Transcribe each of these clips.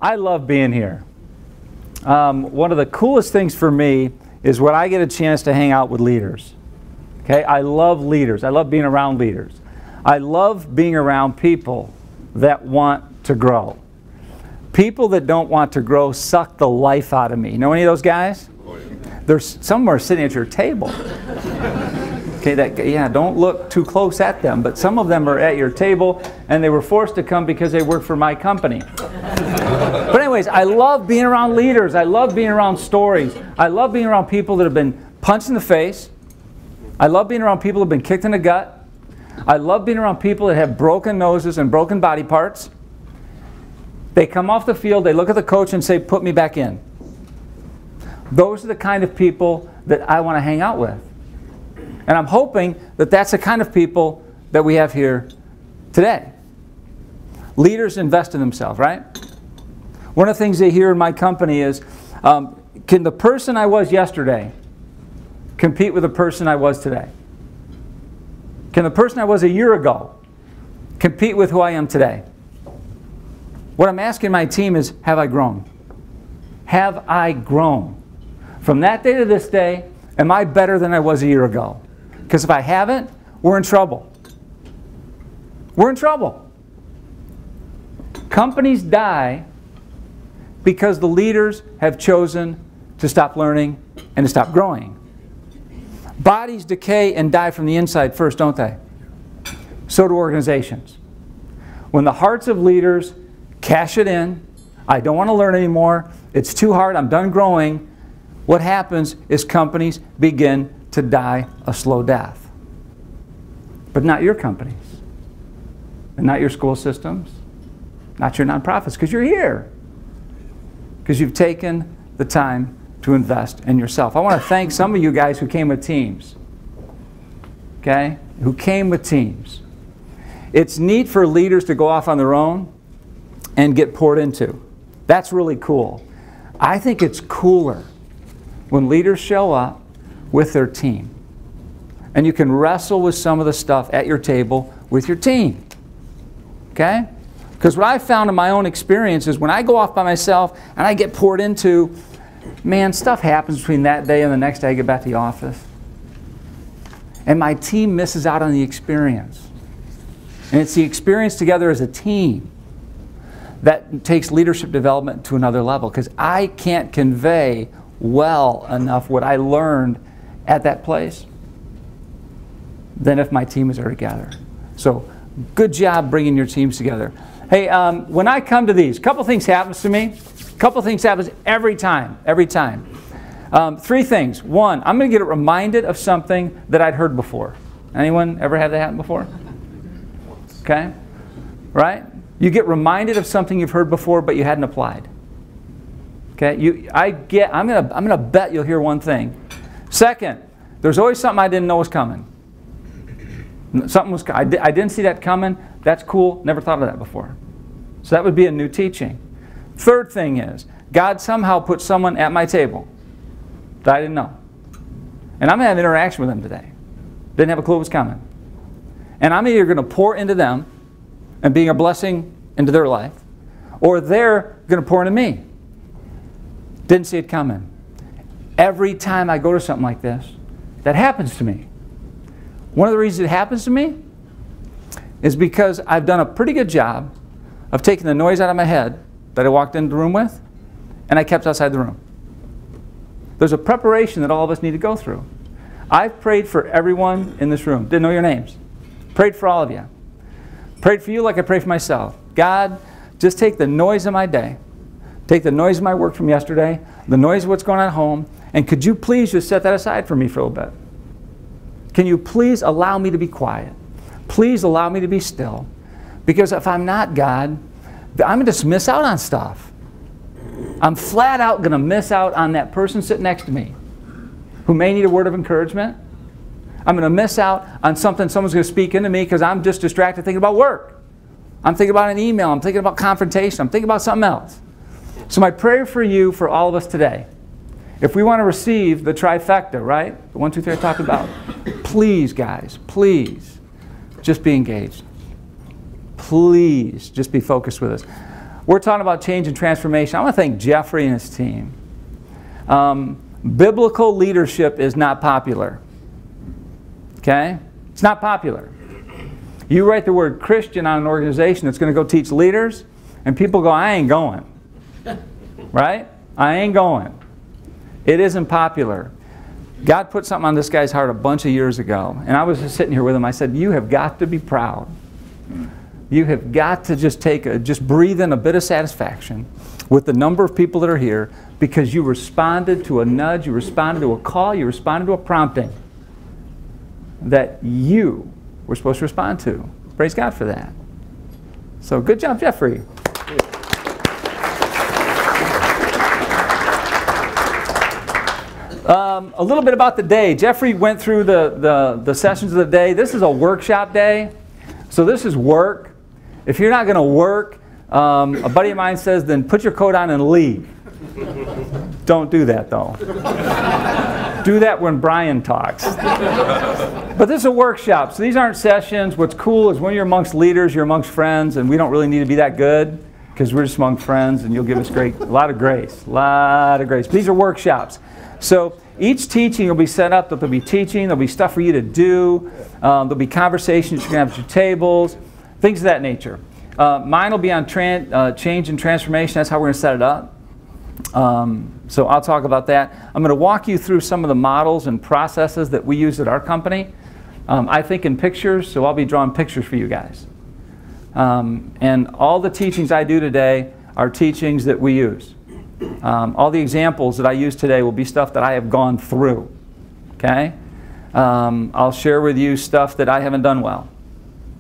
I love being here. One of the coolest things for me is when I get a chance to hang out with leaders. Okay, I love leaders. I love being around leaders. I love being around people that want to grow. People that don't want to grow suck the life out of me. Know any of those guys? There's some are sitting at your table. Okay, yeah, don't look too close at them, but some of them are at your table and they were forced to come because they work for my company. But anyways, I love being around leaders. I love being around stories. I love being around people that have been punched in the face. I love being around people that have been kicked in the gut. I love being around people that have broken noses and broken body parts. They come off the field, they look at the coach and say, "Put me back in." Those are the kind of people that I want to hang out with. And I'm hoping that that's the kind of people that we have here today. Leaders invest in themselves, right? One of the things they hear in my company is, can the person I was yesterday compete with the person I was today? Can the person I was a year ago compete with who I am today? What I'm asking my team is, have I grown? Have I grown? From that day to this day, am I better than I was a year ago? Because if I haven't, we're in trouble. We're in trouble. Companies die because the leaders have chosen to stop learning and to stop growing. Bodies decay and die from the inside first, don't they? So do organizations. When the hearts of leaders cash it in, I don't want to learn anymore, it's too hard, I'm done growing, what happens is companies begin to die a slow death. But not your companies, and not your school systems, not your nonprofits, because you're here. Because you've taken the time to invest in yourself. I want to thank some of you guys who came with teams. Okay? Who came with teams. It's neat for leaders to go off on their own and get poured into. That's really cool. I think it's cooler when leaders show up with their team. And you can wrestle with some of the stuff at your table with your team. Okay? Because what I found in my own experience is when I go off by myself and I get poured into, man, stuff happens between that day and the next day I get back to the office. And my team misses out on the experience. And it's the experience together as a team that takes leadership development to another level. Because I can't convey well enough what I learned at that place than if my team is there together. So good job bringing your teams together. Hey, when I come to these, a couple things happens to me. A couple things happens every time. Three things. One, I'm going to get reminded of something that I'd heard before. Anyone ever had that happen before? Okay? Right? You get reminded of something you've heard before but you hadn't applied. Okay? I'm going to bet you'll hear one thing. Second, there's always something I didn't know was coming. I didn't see that coming. That's cool. Never thought of that before. So that would be a new teaching. Third thing is, God somehow put someone at my table that I didn't know. And I'm going to have interaction with them today. Didn't have a clue it was coming. And I'm either going to pour into them and being a blessing into their life, or they're going to pour into me. Didn't see it coming. Every time I go to something like this, that happens to me. One of the reasons it happens to me is because I've done a pretty good job of taking the noise out of my head that I walked into the room with, and I kept outside the room. There's a preparation that all of us need to go through. I've prayed for everyone in this room. Didn't know your names. Prayed for all of you. Prayed for you like I pray for myself. God, just take the noise of my day. Take the noise of my work from yesterday, the noise of what's going on at home, and could you please just set that aside for me for a little bit? Can you please allow me to be quiet? Please allow me to be still. Because if I'm not God, I'm going to miss out on stuff. I'm flat out going to miss out on that person sitting next to me who may need a word of encouragement. I'm going to miss out on something someone's going to speak into me because I'm just distracted thinking about work. I'm thinking about an email. I'm thinking about confrontation. I'm thinking about something else. So my prayer for you, for all of us today, if we want to receive the trifecta, right? The 1, 2, 3 I talked about. Please, guys, please, just be engaged. Please, just be focused with us. we're talking about change and transformation. I want to thank Jeffrey and his team. Biblical leadership is not popular. Okay? It's not popular. You write the word Christian on an organization that's going to go teach leaders, and people go, I ain't going. Right? I ain't going. It isn't popular. God put something on this guy's heart a bunch of years ago, and I was just sitting here with him. I said, you have got to be proud. You have got to just breathe in a bit of satisfaction with the number of people that are here, because you responded to a nudge, you responded to a call, you responded to a prompting that you were supposed to respond to. Praise God for that. So good job, Jeffrey. A little bit about the day. Jeffrey went through the sessions of the day. This is a workshop day, so this is work. If you're not going to work, a buddy of mine says, then put your coat on and leave. Don't do that, though. Do that when Brian talks. But this is a workshop, so these aren't sessions. What's cool is when you're amongst leaders, you're amongst friends, and we don't really need to be that good, because we're just among friends, and you'll give us a lot of grace. A lot of grace. But these are workshops. So each teaching will be set up. There'll be teaching. There'll be stuff for you to do. There'll be conversations you can have at your tables, things of that nature. Mine will be on change and transformation. That's how we're going to set it up. So I'll talk about that. I'm going to walk you through some of the models and processes that we use at our company. I think in pictures, so I'll be drawing pictures for you guys. And all the teachings I do today are teachings that we use. All the examples that I use today will be stuff that I have gone through. Okay? I'll share with you stuff that I haven't done well.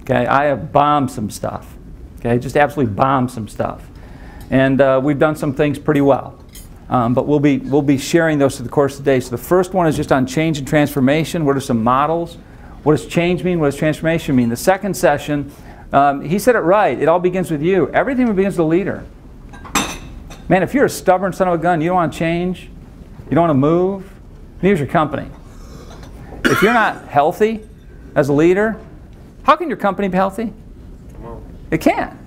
Okay? I have bombed some stuff. Okay? Just absolutely bombed some stuff. And we've done some things pretty well. But we'll be sharing those through the course of the day. So the first one is just on change and transformation. What are some models? What does change mean? What does transformation mean? The second session, he said it right. It all begins with you. Everything begins with the leader. Man, if you're a stubborn son of a gun, you don't want to change, you don't want to move, here's your company. If you're not healthy as a leader, how can your company be healthy? It can't.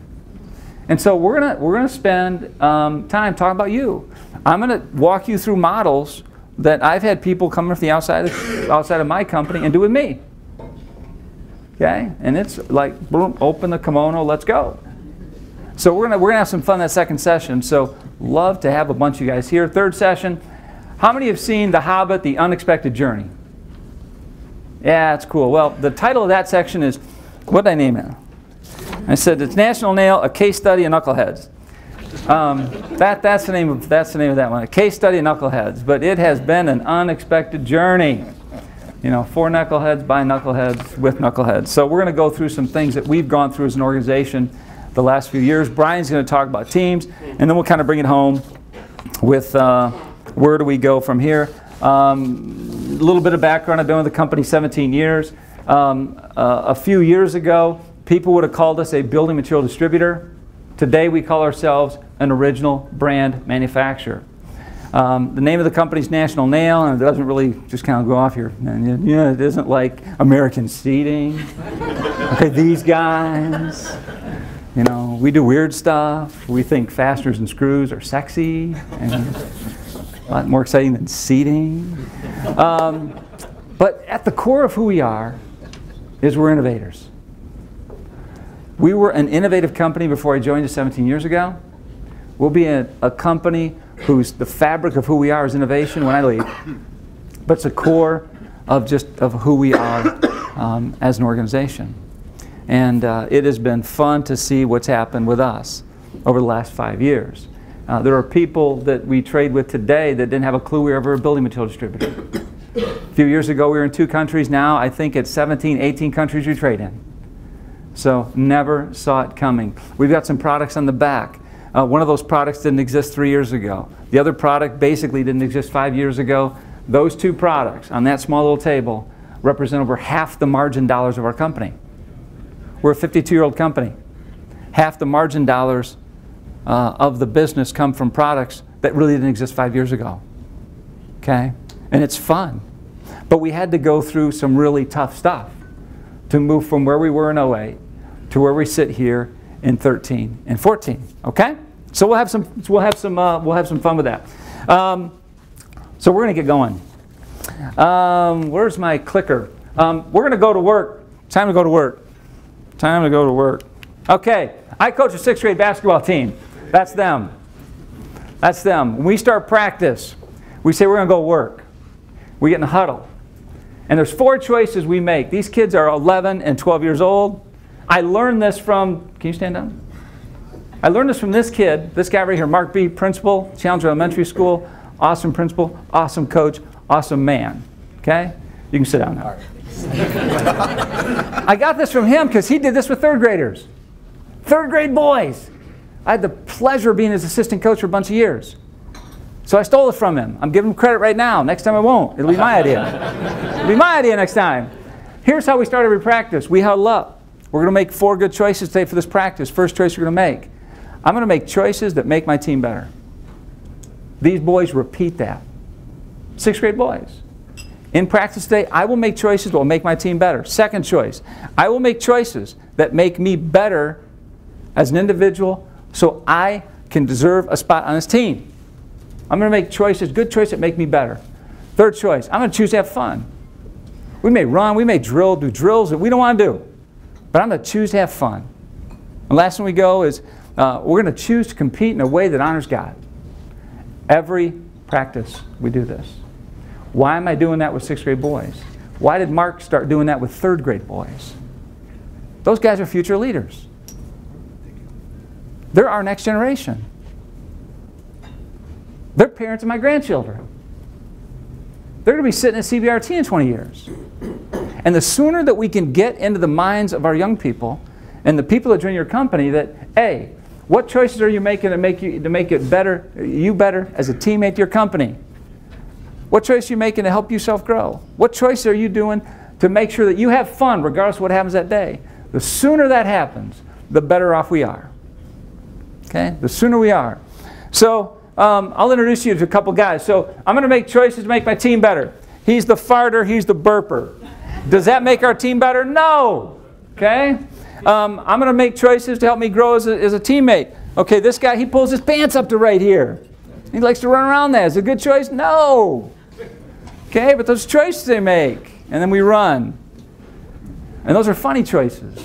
And so we're gonna spend time talking about you. I'm gonna walk you through models that I've had people come from the outside of my company and do with me. Okay, and it's like boom, open the kimono, let's go. So we're gonna have some fun that second session. So love to have a bunch of you guys here. Third session. How many have seen The Hobbit: The Unexpected Journey? Yeah, it's cool. Well, the title of that section is, what did I name it? I said it's National Nail: A Case Study in Knuckleheads. That's the name of that one. A case study in Knuckleheads. But it has been an unexpected journey. You know, for knuckleheads, by knuckleheads, with knuckleheads. So we're going to go through some things that we've gone through as an organization the last few years. Brian's going to talk about teams, and then we'll kind of bring it home with where do we go from here. A little bit of background. I've been with the company 17 years. A few years ago, people would have called us a building material distributor. Today we call ourselves an original brand manufacturer. The name of the company is National Nail, and it doesn't really just kind of go off here. And, you know, it isn't like American Seating. Okay, these guys. You know, we do weird stuff. We think fasteners and screws are sexy and a lot more exciting than seating. But at the core of who we are is we're innovators. We were an innovative company before I joined you 17 years ago. We'll be a company whose the fabric of who we are is innovation when I leave. But it's the core of who we are as an organization. And it has been fun to see what's happened with us over the last 5 years. There are people that we trade with today that didn't have a clue we were ever a building material distributor. A few years ago we were in 2 countries. Now I think it's 17, 18 countries we trade in. So never saw it coming. We've got some products on the back. One of those products didn't exist 3 years ago. The other product basically didn't exist 5 years ago. Those 2 products on that small little table represent over half the margin dollars of our company. We're a 52-year-old company. Half the margin dollars of the business come from products that really didn't exist 5 years ago. Okay? And it's fun. But we had to go through some really tough stuff to move from where we were in 08 to where we sit here in 13 and 14. Okay? So we'll have some fun with that. So we're going to get going. Where's my clicker? We're going to go to work. Time to go to work. Time to go to work. Okay, I coach a 6th grade basketball team. That's them. That's them. When we start practice, we say we're going to go work. We get in the huddle. And there's 4 choices we make. These kids are 11 and 12 years old. I learned this from, can you stand up? I learned this from this kid, this guy right here, Mark B., principal, Challenger Elementary School. Awesome principal, awesome coach, awesome man. Okay? You can sit down now. I got this from him because he did this with 3rd graders. 3rd grade boys. I had the pleasure of being his assistant coach for a bunch of years. So I stole it from him. I'm giving him credit right now. Next time I won't. It'll be my idea. It'll be my idea next time. Here's how we start every practice. We huddle up. We're going to make 4 good choices today for this practice. First choice we're going to make. I'm going to make choices that make my team better. These boys repeat that. 6th grade boys. In practice today, I will make choices that will make my team better. Second choice, I will make choices that make me better as an individual so I can deserve a spot on this team. I'm going to make choices, good choices that make me better. Third choice, I'm going to choose to have fun. We may run, we may drill, do drills that we don't want to do. But I'm going to choose to have fun. And last one we go is we're going to choose to compete in a way that honors God. Every practice we do this. Why am I doing that with 6th grade boys? Why did Mark start doing that with 3rd grade boys? Those guys are future leaders. They're our next generation. They're parents of my grandchildren. They're going to be sitting at CBRT in 20 years. And the sooner that we can get into the minds of our young people and the people that join your company that, hey, what choices are you making to make it better, you better as a teammate to your company? What choice are you making to help yourself grow? What choice are you doing to make sure that you have fun regardless of what happens that day? The sooner that happens, the better off we are. Okay? The sooner we are. So I'll introduce you to a couple guys. So I'm going to make choices to make my team better. He's the farter, he's the burper. Does that make our team better? No. Okay? I'm going to make choices to help me grow as a teammate. Okay, this guy, he pulls his pants up to right here. He likes to run around that. Is it a good choice? No. Okay, but those choices they make. And then we run. And those are funny choices.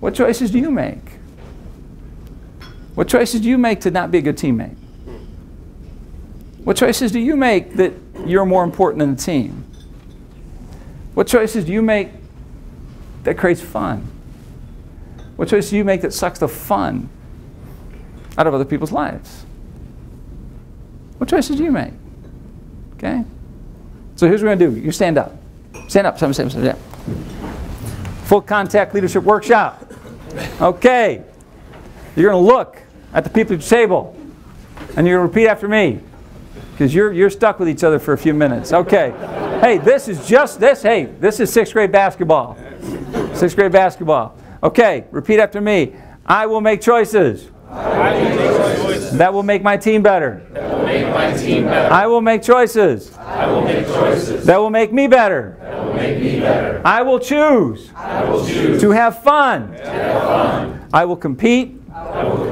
What choices do you make? What choices do you make to not be a good teammate? What choices do you make that you're more important than the team? What choices do you make that creates fun? What choices do you make that sucks the fun out of other people's lives? What choices do you make? Okay? So here's what we're going to do. You stand up. Stand up. Stand up. Full contact leadership workshop. Okay. You're going to look at the people at your table and you're going to repeat after me because you're stuck with each other for a few minutes. Okay. Hey, this is 6th grade basketball. 6th grade basketball. Okay, repeat after me. I will make choices. That will make my team better. I will make choices. That will make me better. I will choose to have fun. I will compete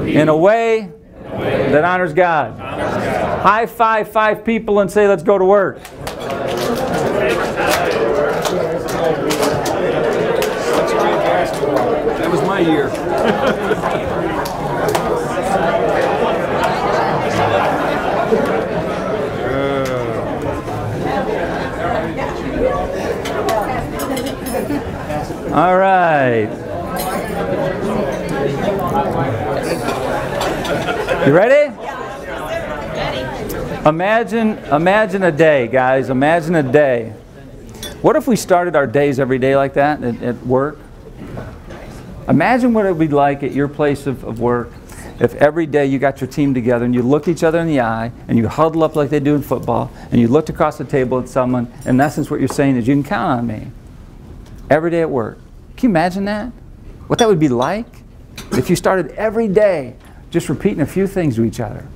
in a way that honors God. High five 5 people and say, let's go to work. That was my year. All right. You ready? Imagine a day, guys. Imagine a day. What if we started our days every day like that at work? Imagine what it would be like at your place of work if every day you got your team together and you looked each other in the eye and you huddle up like they do in football and you looked across the table at someone. In essence, what you're saying is you can count on me every day at work. Can you imagine that? What that would be like if you started every day just repeating a few things to each other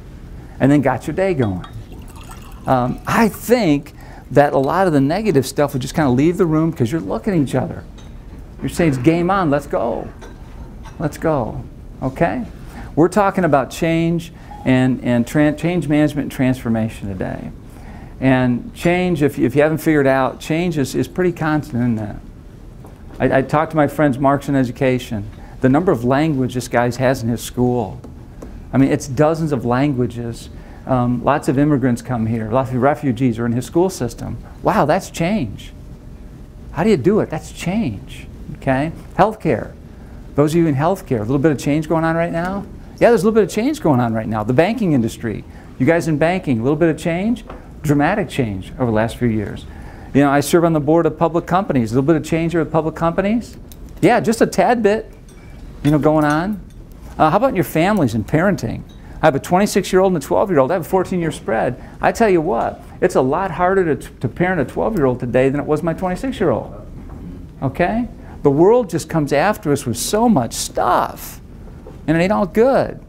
and then got your day going. I think that a lot of the negative stuff would just kind of leave the room because you're looking at each other. You're saying it's game on, let's go. Let's go. Okay? We're talking about change and change management and transformation today. And change, if you haven't figured out, change is pretty constant in that. I talked to my friends, Marks in Education. The number of language this guy has in his school. I mean, it's dozens of languages. Lots of immigrants come here. Lots of refugees are in his school system. Wow, that's change. How do you do it? That's change. Okay? Healthcare. Those of you in healthcare, a little bit of change going on right now? Yeah, there's a little bit of change going on right now. The banking industry. You guys in banking, a little bit of change? Dramatic change over the last few years. You know, I serve on the board of public companies. A little bit of change here with public companies? Yeah, just a tad bit, you know, going on. How about in your families and parenting? I have a 26-year-old and a 12-year-old. I have a 14-year spread. I tell you what, it's a lot harder to parent a 12-year-old today than it was my 26-year-old. Okay? The world just comes after us with so much stuff, and it ain't all good.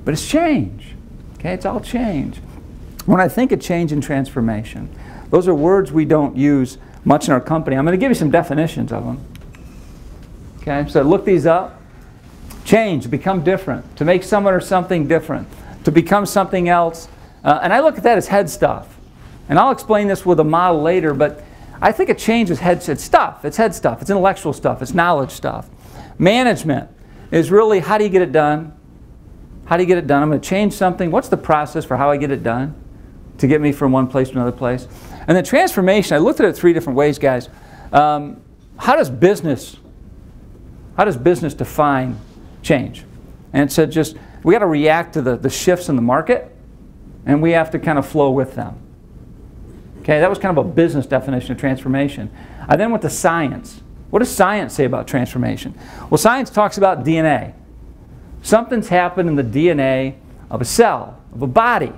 But it's change. Okay? It's all change. When I think of change and transformation, those are words we don't use much in our company. I'm going to give you some definitions of them. Okay? So look these up. Change, to become different, to make someone or something different, to become something else. And I look at that as head stuff. And I'll explain this with a model later, but I think a change is head stuff. It's head stuff. It's intellectual stuff. It's knowledge stuff. Management is really, how do you get it done? How do you get it done? I'm going to change something. What's the process for how I get it done to get me from one place to another place? And then transformation, I looked at it 3 different ways, guys. How does business define change? And it said just, we got to react to the shifts in the market, and we have to kind of flow with them. Okay, that was kind of a business definition of transformation. I then went to science. What does science say about transformation? Well, science talks about DNA. Something's happened in the DNA of a cell, of a body.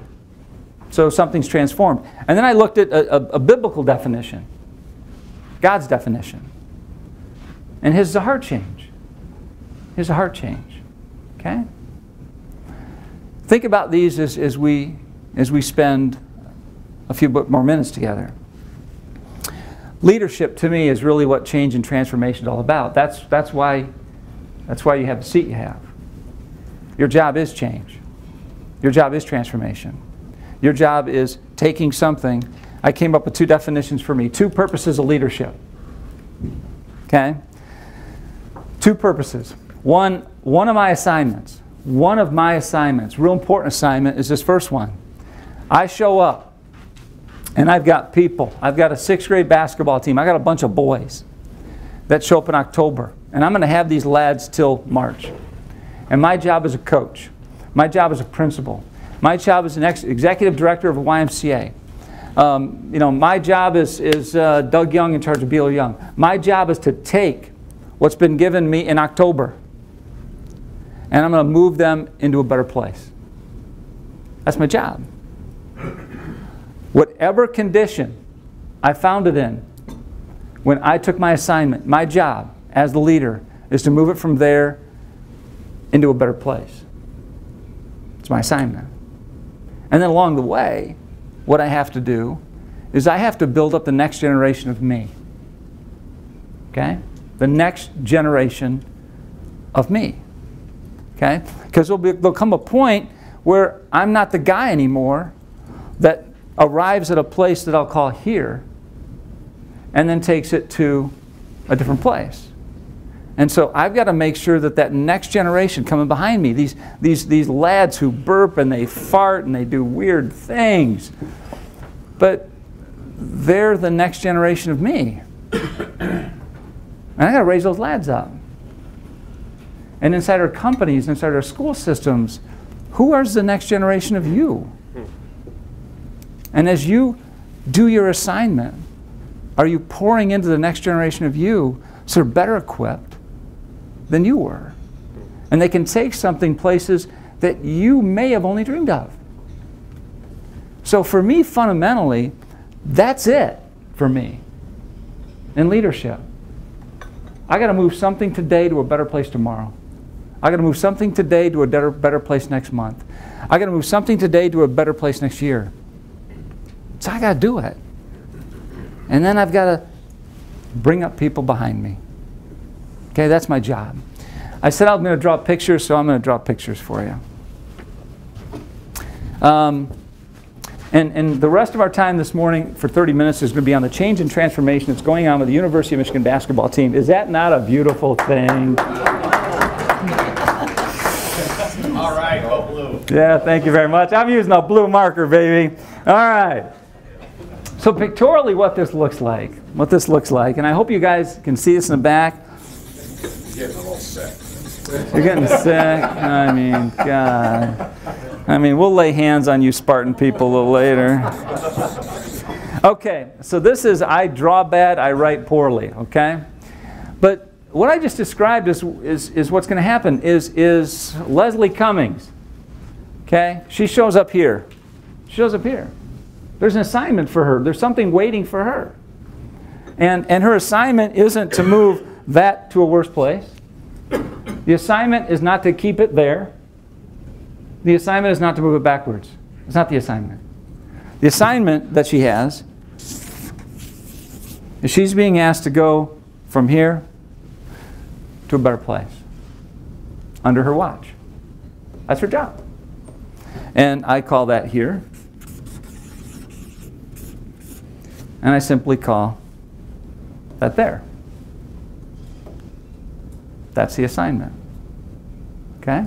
So something's transformed. And then I looked at a biblical definition, God's definition. And his is a heart change. His is a heart change. Okay? Think about these as we spend a few more minutes together. Leadership, to me, is really what change and transformation is all about. That's why you have the seat you have. Your job is change. Your job is transformation. Your job is taking something. I came up with 2 definitions for me. 2 purposes of leadership. Okay? 2 purposes. One of my assignments, real important assignment, is this first one. I show up, and I've got people. I've got a 6th grade basketball team. I got a bunch of boys that show up in October. And I'm going to have these lads till March. And my job as a coach, my job as a principal, my job as an executive director of a YMCA. You know, my job is Doug Young in charge of Beal Young. My job is to take what's been given me in October, and I'm going to move them into a better place. That's my job. Whatever condition I found it in when I took my assignment, my job as the leader is to move it from there into a better place. It's my assignment. And then along the way, what I have to do is I have to build up the next generation of me. Okay? The next generation of me. Okay? Because there'll come a point where I'm not the guy anymore that arrives at a place that I'll call here and then takes it to a different place. And so I've got to make sure that that next generation coming behind me, these lads who burp and they fart and they do weird things, but they're the next generation of me. And I got to raise those lads up. And inside our companies, inside our school systems, who is the next generation of you? And as you do your assignment, are you pouring into the next generation of you so they're better equipped than you were? And they can take something places that you may have only dreamed of. So for me, fundamentally, that's it for me in leadership. I got to move something today to a better place tomorrow. I got to move something today to a better place next month. I got to move something today to a better place next year. So I got to do it. And then I've got to bring up people behind me. Okay, that's my job. I said I'm going to draw pictures, so I'm going to draw pictures for you. And the rest of our time this morning for 30 minutes is going to be on the change and transformation that's going on with the University of Michigan basketball team. Is that not a beautiful thing? All right, go blue. Yeah, thank you very much. I'm using a blue marker, baby. All right. So pictorially what this looks like, and I hope you guys can see this in the back. Getting a little sick. You're getting sick? I mean, God. I mean, we'll lay hands on you Spartan people a little later. Okay, so this is I draw bad, I write poorly, okay? But what I just described is what's going to happen is Leslie Cummings, okay? She shows up here. She shows up here. There's an assignment for her. There's something waiting for her. And her assignment isn't to move that to a worse place. The assignment is not to keep it there. The assignment is not to move it backwards. It's not the assignment. The assignment that she has is she's being asked to go from here to a better place under her watch. That's her job. And I call that here. And I simply call that there. That's the assignment. Okay?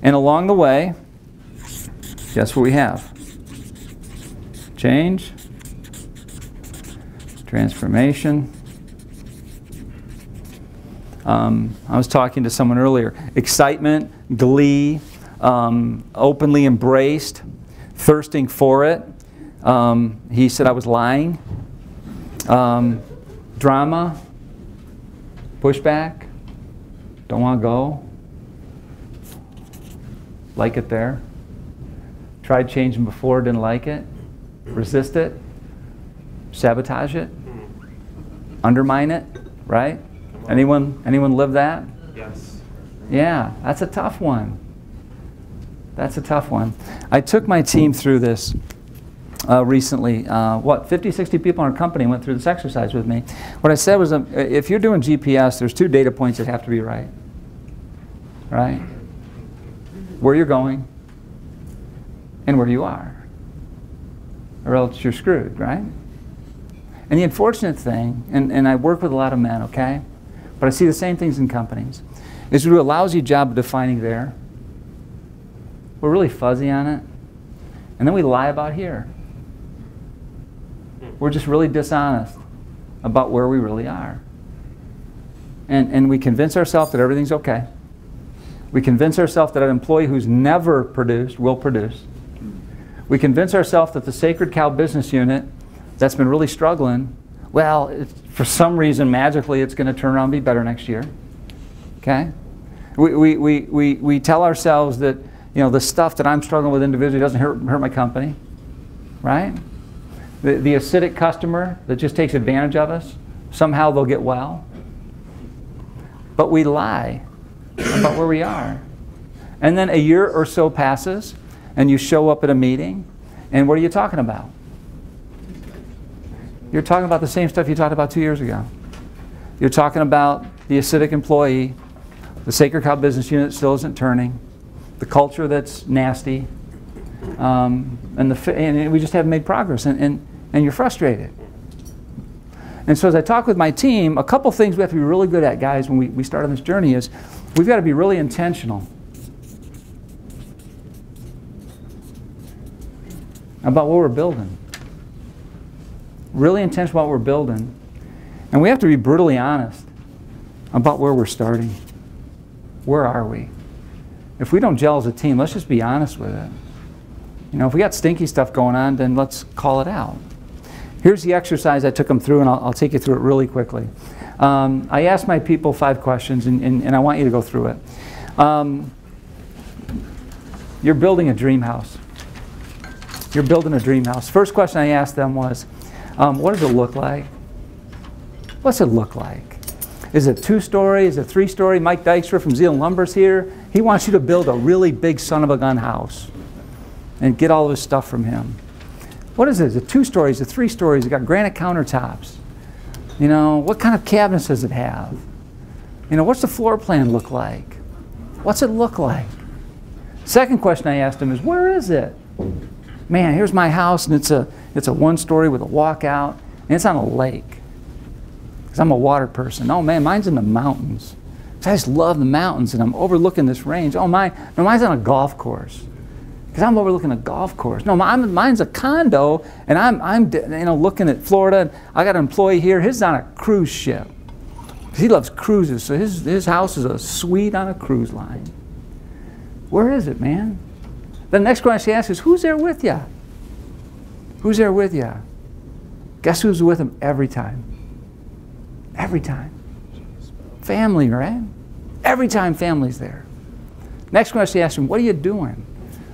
And along the way, guess what we have? Change, transformation. I was talking to someone earlier. Excitement, glee, openly embraced, thirsting for it. He said I was lying. Drama, pushback, don't want to go. Like it there. Tried changing before, didn't like it. Resist it. Sabotage it. Undermine it, right? Anyone live that? Yes. Yeah, that's a tough one. That's a tough one. I took my team through this recently. 50, 60 people in our company went through this exercise with me. What I said was, if you're doing GPS, there's 2 data points that have to be right. Right? Where you're going and where you are. Or else you're screwed, right? And the unfortunate thing, and I work with a lot of men, okay? But I see the same things in companies, is we do a lousy job of defining there. We're really fuzzy on it. And then we lie about here. We're just really dishonest about where we really are. And we convince ourselves that everything's okay. We convince ourselves that an employee who's never produced will produce. We convince ourselves that the Sacred Cow business unit that's been really struggling, well, for some reason, magically, it's going to turn around and be better next year. Okay? We tell ourselves that, you know, the stuff that I'm struggling with individually doesn't hurt my company. Right? The acidic customer that just takes advantage of us, somehow they'll get well. But we lie about where we are. And then a year or so passes, and you show up at a meeting, and what are you talking about? You're talking about the same stuff you talked about 2 years ago. You're talking about the acidic employee, the Sacred Cow business unit still isn't turning, the culture that's nasty, and we just haven't made progress, and you're frustrated. And so as I talk with my team, a couple things we have to be really good at, guys, when we start on this journey is we've got to be really intentional about what we're building. Really intentional about what we're building. And we have to be brutally honest about where we're starting. Where are we? If we don't gel as a team, let's just be honest with it. You know, if we got stinky stuff going on, then let's call it out. Here's the exercise I took them through, and I'll take you through it really quickly. I asked my people 5 questions, and I want you to go through it. You're building a dream house. You're building a dream house. First question I asked them was, what does it look like? What's it look like? Is it 2-story? Is it 3-story? Mike Dykstra from Zealand Lumber's here. He wants you to build a really big son-of-a-gun house and get all of his stuff from him. What is it? Is it 2 stories? Is it 3 stories? It got granite countertops. You know, what kind of cabinets does it have? You know, what's the floor plan look like? What's it look like? Second question I asked him is, where is it? Man, here's my house, and it's a one-story with a walkout, and it's on a lake. Because I'm a water person. Oh man, mine's in the mountains. I just love the mountains, and I'm overlooking this range. Oh my, no, mine's on a golf course. Because I'm overlooking a golf course. No, mine's a condo, and I'm looking at Florida. And I got an employee here. His is on a cruise ship. He loves cruises, so his house is a suite on a cruise line. Where is it, man? The next question he asks is, who's there with you? Who's there with you? Guess who's with him every time? Every time. Family, right? Every time family's there. Next question he asks him, what are you doing?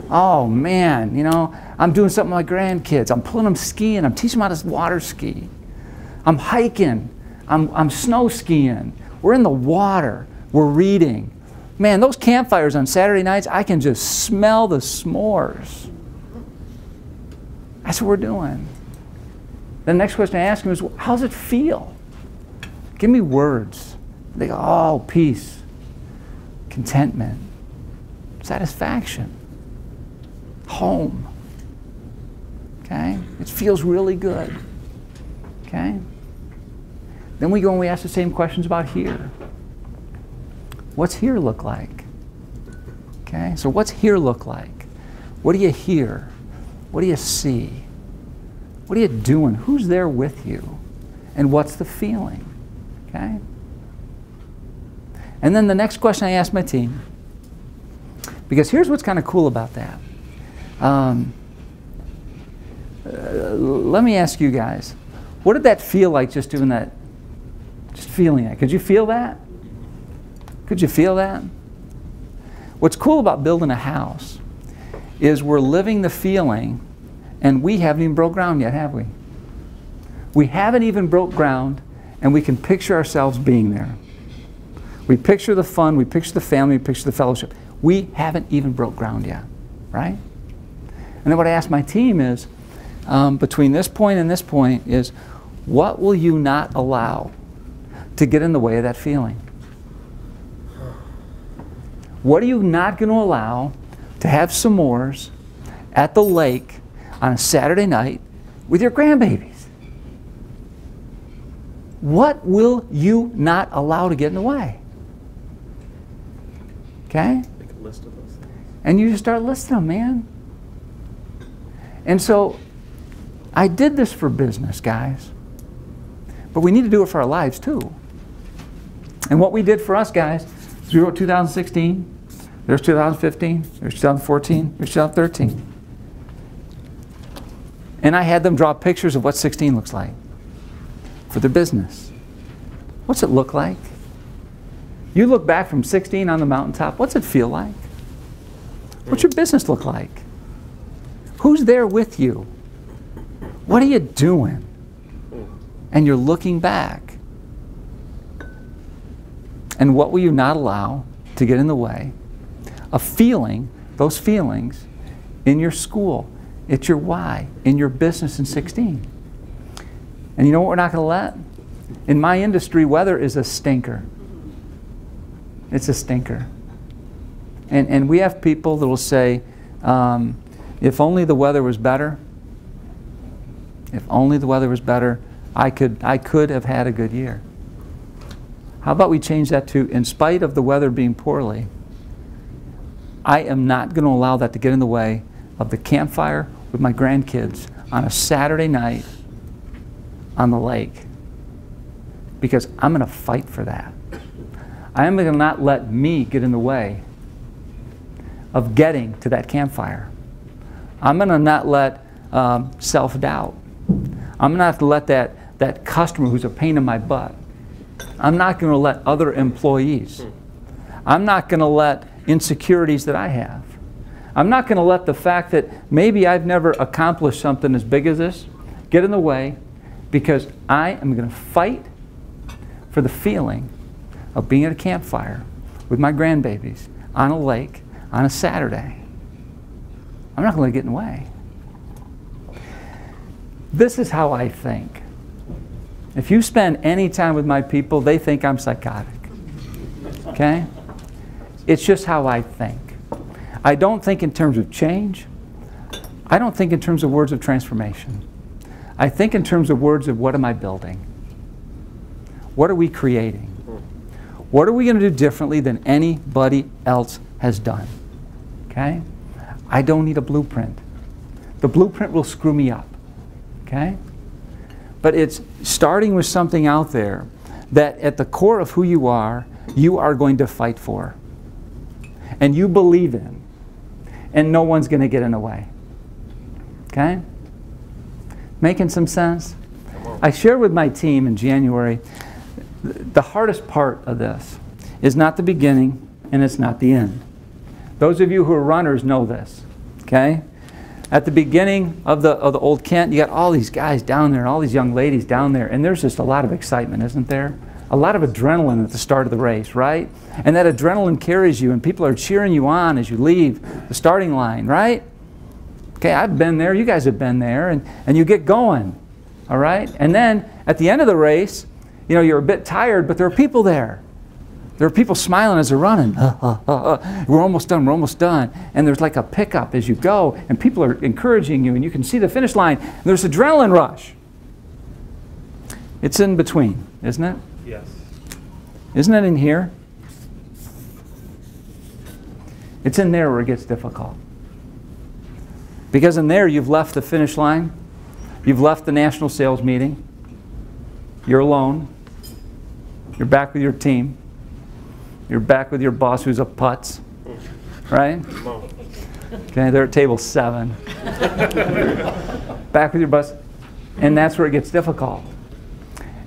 Oh man, you know, I'm doing something with my grandkids. I'm pulling them skiing. I'm teaching them how to water ski. I'm hiking. I'm snow skiing. We're in the water. We're reading. Man, those campfires on Saturday nights, I can just smell the s'mores. That's what we're doing. The next question I ask him is, how does it feel? Give me words. They go, oh, peace, contentment, satisfaction, home. Okay? It feels really good. Okay? Then we go and we ask the same questions about here. What's here look like? Okay? So what's here look like? What do you hear? What do you see? What are you doing? Who's there with you? And what's the feeling? Okay? And then the next question I ask my team, because here's what's kind of cool about that. Let me ask you guys, what did that feel like just doing that? Just feeling that. Could you feel that? Could you feel that? What's cool about building a house is we're living the feeling, and we haven't even broke ground yet, have we? We haven't even broke ground, and we can picture ourselves being there. We picture the fun, we picture the family, we picture the fellowship. We haven't even broke ground yet, right? And then what I ask my team is, between this point and this point is, what will you not allow to get in the way of that feeling? What are you not going to allow to have s'mores at the lake on a Saturday night with your grandbabies? What will you not allow to get in the way? Okay? Make a list of those things. And you just start listing them, man. And so, I did this for business, guys. But we need to do it for our lives, too. And what we did for us, guys, is we wrote 2016, there's 2015, there's 2014, there's 2013. And I had them draw pictures of what 16 looks like for their business. What's it look like? You look back from 16 on the mountaintop, what's it feel like? What's your business look like? Who's there with you? What are you doing? And you're looking back. And what will you not allow to get in the way of feeling those feelings in your school, at your why, in your business in 16? And you know what we're not going to let? In my industry, weather is a stinker. It's a stinker. And we have people that will say, if only the weather was better, if only the weather was better, I could have had a good year. How about we change that to, in spite of the weather being poorly, I am not going to allow that to get in the way of the campfire with my grandkids on a Saturday night on the lake. Because I'm going to fight for that. I am going to not let me get in the way of getting to that campfire. I'm going to not let self-doubt. I'm going to have to let that customer who's a pain in my butt. I'm not going to let other employees. I'm not going to let insecurities that I have. I'm not going to let the fact that maybe I've never accomplished something as big as this get in the way, because I am going to fight for the feeling of being at a campfire with my grandbabies on a lake on a Saturday. I'm not going to let it get in the way. This is how I think. If you spend any time with my people, they think I'm psychotic. Okay? It's just how I think. I don't think in terms of change. I don't think in terms of words of transformation. I think in terms of words of what am I building? What are we creating? What are we going to do differently than anybody else has done? Okay? I don't need a blueprint. The blueprint will screw me up. Okay? But it's starting with something out there that at the core of who you are going to fight for. And you believe in. And no one's going to get in the way. Okay? Making some sense? I shared with my team in January, the hardest part of this is not the beginning and it's not the end. Those of you who are runners know this. Okay? At the beginning of the Old Kent, you got all these guys down there, all these young ladies down there, and there's just a lot of excitement, isn't there? A lot of adrenaline at the start of the race, right? And that adrenaline carries you, and people are cheering you on as you leave the starting line, right? Okay, I've been there, you guys have been there, and you get going, all right? And then at the end of the race, you know, you're a bit tired, but there are people there. There are people smiling as they're running. We're almost done, we're almost done. And there's like a pickup as you go, and people are encouraging you, and you can see the finish line. And there's adrenaline rush. It's in between, isn't it? Yes. Isn't it in here? It's in there where it gets difficult. Because in there you've left the finish line. You've left the national sales meeting. You're alone. You're back with your team. You're back with your boss who's a putz. Right? Okay, they're at table 7. Back with your boss. And that's where it gets difficult.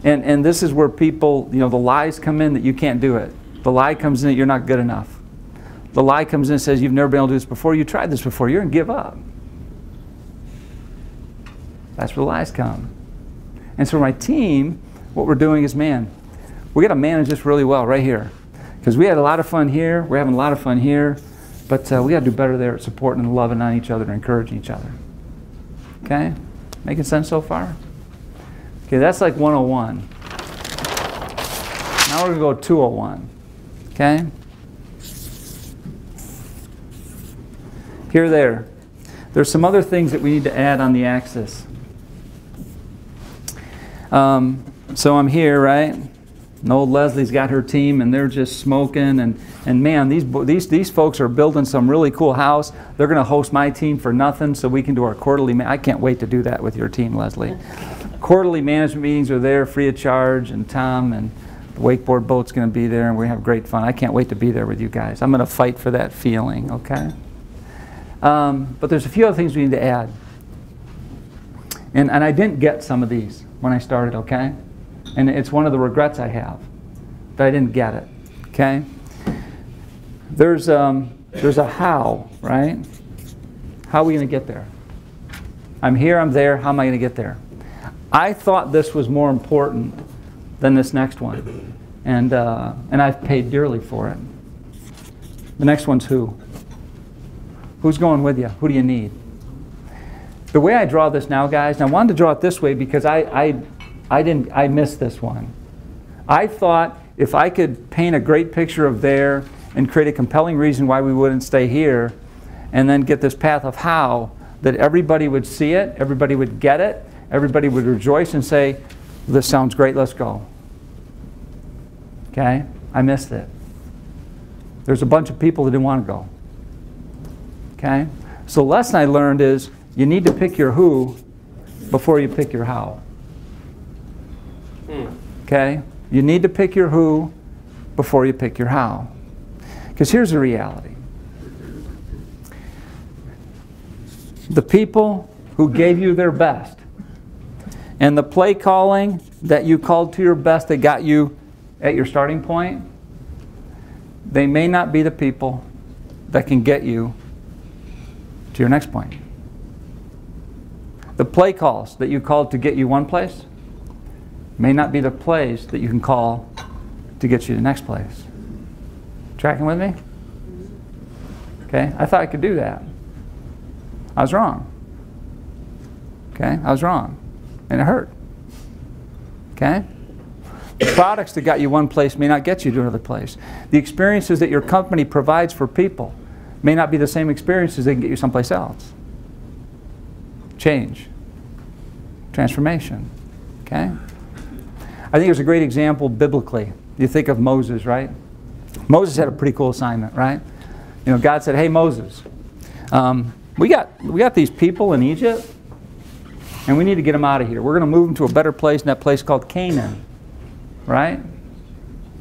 And this is where people, you know, the lies come in that you can't do it. The lie comes in that you're not good enough. The lie comes in and says you've never been able to do this before. You tried this before. You're going to give up. That's where the lies come. And so my team, what we're doing is, man, we got to manage this really well right here. Because we had a lot of fun here. We're having a lot of fun here. But we got to do better there at supporting and loving on each other and encouraging each other. Okay? Making sense so far? Okay, that's like 101. Now we're going to go 201. Okay? Here, there. There's some other things that we need to add on the axis. So I'm here, right? And old Leslie's got her team, and they're just smoking. And man, these folks are building some really cool house. They're going to host my team for nothing, so we can do our quarterly. I can't wait to do that with your team, Leslie. Quarterly management meetings are there, free of charge, and Tom and the wakeboard boat's going to be there, and we have great fun. I can't wait to be there with you guys. I'm going to fight for that feeling, okay? But there's a few other things we need to add. And I didn't get some of these when I started, okay? And it's one of the regrets I have, that I didn't get it, okay? There's a how, right? How are we going to get there? I'm here, I'm there, how am I going to get there? I thought this was more important than this next one. And I've paid dearly for it. The next one's who? Who's going with you? Who do you need? The way I draw this now, guys, and I wanted to draw it this way because I missed this one. I thought if I could paint a great picture of there and create a compelling reason why we wouldn't stay here, and then get this path of how, that everybody would see it, everybody would get it, everybody would rejoice and say, this sounds great, let's go. Okay? I missed it. There's a bunch of people that didn't want to go. Okay? So the lesson I learned is you need to pick your who before you pick your how. Okay? You need to pick your who before you pick your how. Because here's the reality. The people who gave you their best and the play calling that you called to your best that got you at your starting point, they may not be the people that can get you to your next point. The play calls that you called to get you one place may not be the plays that you can call to get you to the next place. Tracking with me? Okay, I thought I could do that. I was wrong. Okay, I was wrong. And it hurt. Okay? The products that got you one place may not get you to another place. The experiences that your company provides for people may not be the same experiences that can get you someplace else. Change. Transformation. Okay? I think there's a great example biblically. You think of Moses, right? Moses had a pretty cool assignment, right? You know, God said, hey, Moses, we got these people in Egypt, and we need to get them out of here. We're going to move them to a better place, in that place called Canaan, right?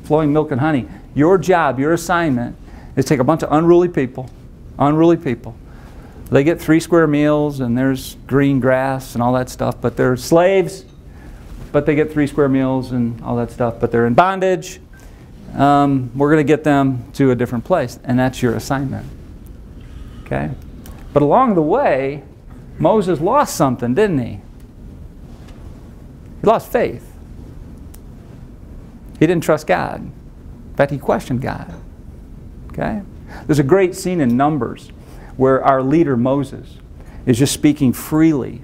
Flowing milk and honey. Your job, your assignment is take a bunch of unruly people. They get 3 square meals, and there's green grass and all that stuff, but they're slaves, but they get 3 square meals and all that stuff, but they're in bondage. We're going to get them to a different place, and that's your assignment. Okay? But along the way, Moses lost something, didn't he? He lost faith. He didn't trust God. In fact, he questioned God. Okay? There's a great scene in Numbers where our leader, Moses, is just speaking freely.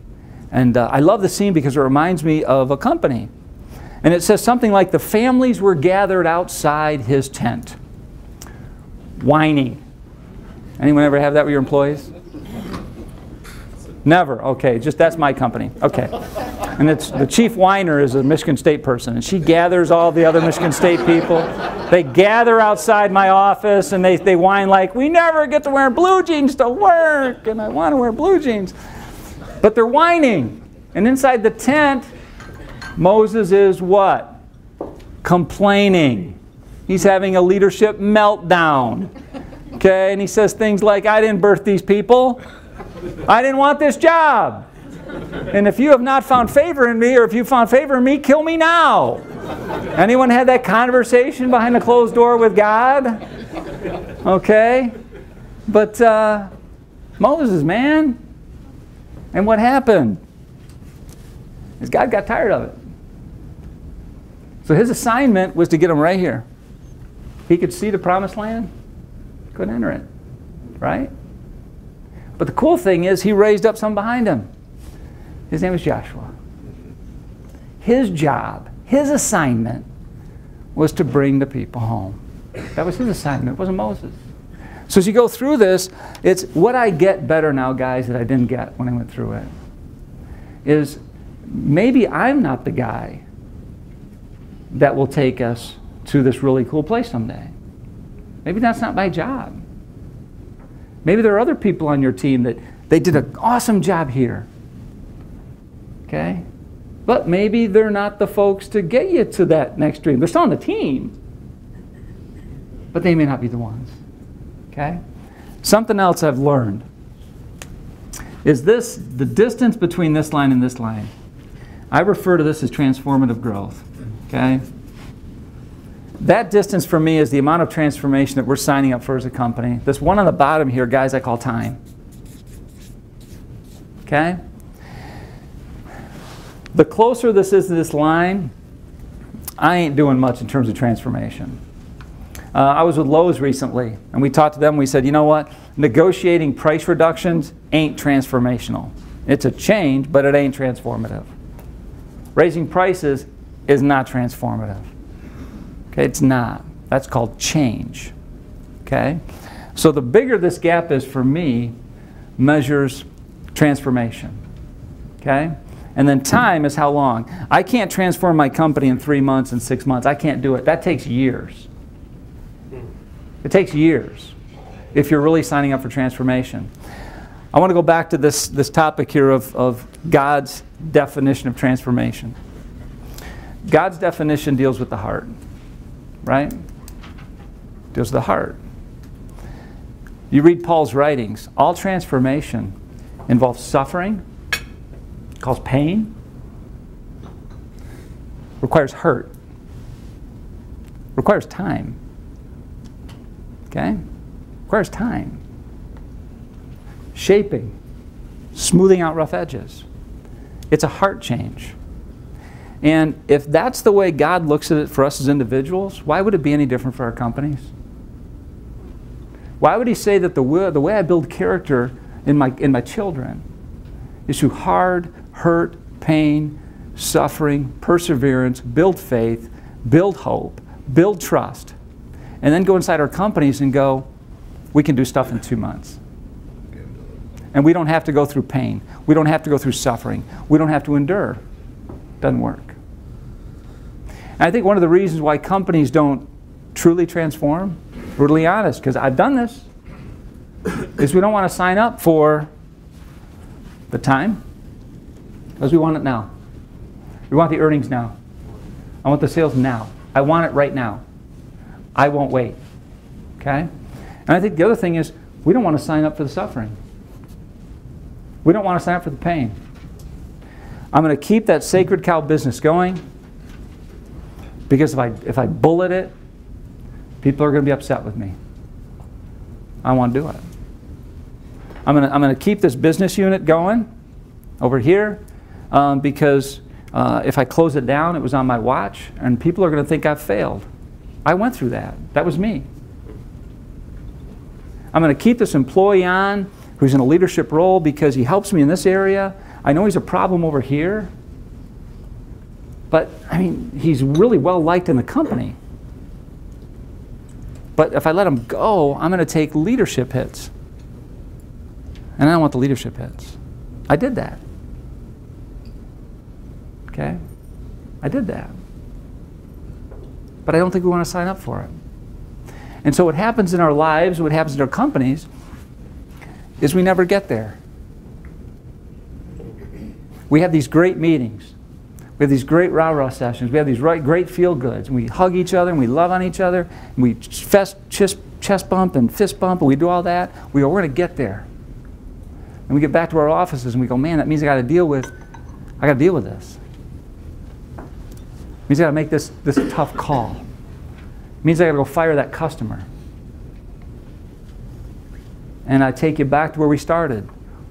And I love the scene because it reminds me of a company. And it says something like, the families were gathered outside his tent, whining. Anyone ever have that with your employees? Never. Okay, just that's my company. Okay. And it's the chief whiner is a Michigan State person, and she gathers all the other Michigan State people. They gather outside my office, and they whine like, we never get to wear blue jeans to work, and I want to wear blue jeans. But they're whining. And inside the tent, Moses is what? Complaining. He's having a leadership meltdown. Okay, and he says things like, I didn't birth these people. I didn't want this job. And if you have not found favor in me, or if you found favor in me, kill me now. Anyone had that conversation behind a closed door with God? Okay. But Moses, man. And what happened? Is God got tired of it. So his assignment was to get him right here. He could see the promised land, couldn't enter it. Right? But the cool thing is he raised up some behind him. His name was Joshua. His job, his assignment was to bring the people home. That was his assignment. It wasn't Moses. So as you go through this, it's what I get better now, guys, that I didn't get when I went through it, is maybe I'm not the guy that will take us to this really cool place someday. Maybe that's not my job. Maybe there are other people on your team that they did an awesome job here. Okay? But maybe they're not the folks to get you to that next dream. They're still on the team, but they may not be the ones. Okay? Something else I've learned is this, the distance between this line and this line. I refer to this as transformative growth. Okay? That distance for me is the amount of transformation that we're signing up for as a company. This one on the bottom here, guys, I call time. Okay? The closer this is to this line, I ain't doing much in terms of transformation. I was with Lowe's recently, and we talked to them. We said, you know what? Negotiating price reductions ain't transformational. It's a change, but it ain't transformative. Raising prices is not transformative. Okay, it's not. That's called change. Okay? So the bigger this gap is for me, measures transformation. Okay? And then time is how long. I can't transform my company in 3 months and 6 months. I can't do it. That takes years. It takes years if you're really signing up for transformation. I want to go back to this topic here of God's definition of transformation. God's definition deals with the heart. Right? Deals with the heart. You read Paul's writings. All transformation involves suffering, causes pain, requires hurt, requires time. Okay? Requires time. Shaping, smoothing out rough edges. It's a heart change. And if that's the way God looks at it for us as individuals, why would it be any different for our companies? Why would he say that the way I build character in my children is through hard, hurt, pain, suffering, perseverance, build faith, build hope, build trust, and then go inside our companies and go, we can do stuff in 2 months. And we don't have to go through pain. We don't have to go through suffering. We don't have to endure. Doesn't work. And I think one of the reasons why companies don't truly transform, brutally honest, because I've done this, is we don't want to sign up for the time, because we want it now. We want the earnings now. I want the sales now. I want it right now. I won't wait. Okay? And I think the other thing is we don't want to sign up for the suffering. We don't want to sign up for the pain. I'm going to keep that sacred cow business going, because if I bullet it, people are going to be upset with me. I want to do it. I'm going to keep this business unit going over here, because if I close it down, it was on my watch, and people are going to think I've failed. I went through that. That was me. I'm going to keep this employee on who's in a leadership role because he helps me in this area. I know he's a problem over here, but I mean, he's really well liked in the company. But if I let him go, I'm going to take leadership hits. And I don't want the leadership hits. I did that. Okay? I did that. But I don't think we want to sign up for it. And so what happens in our lives, what happens in our companies, is we never get there. We have these great meetings. We have these great rah-rah sessions. We have these great feel-goods. And we hug each other, and we love on each other. And we chest bump and fist bump, and we do all that. We go, we're going to get there. And we get back to our offices, and we go, man, that means I got to deal with this. It means I got to make this tough call. It means I got to go fire that customer. And I take you back to where we started.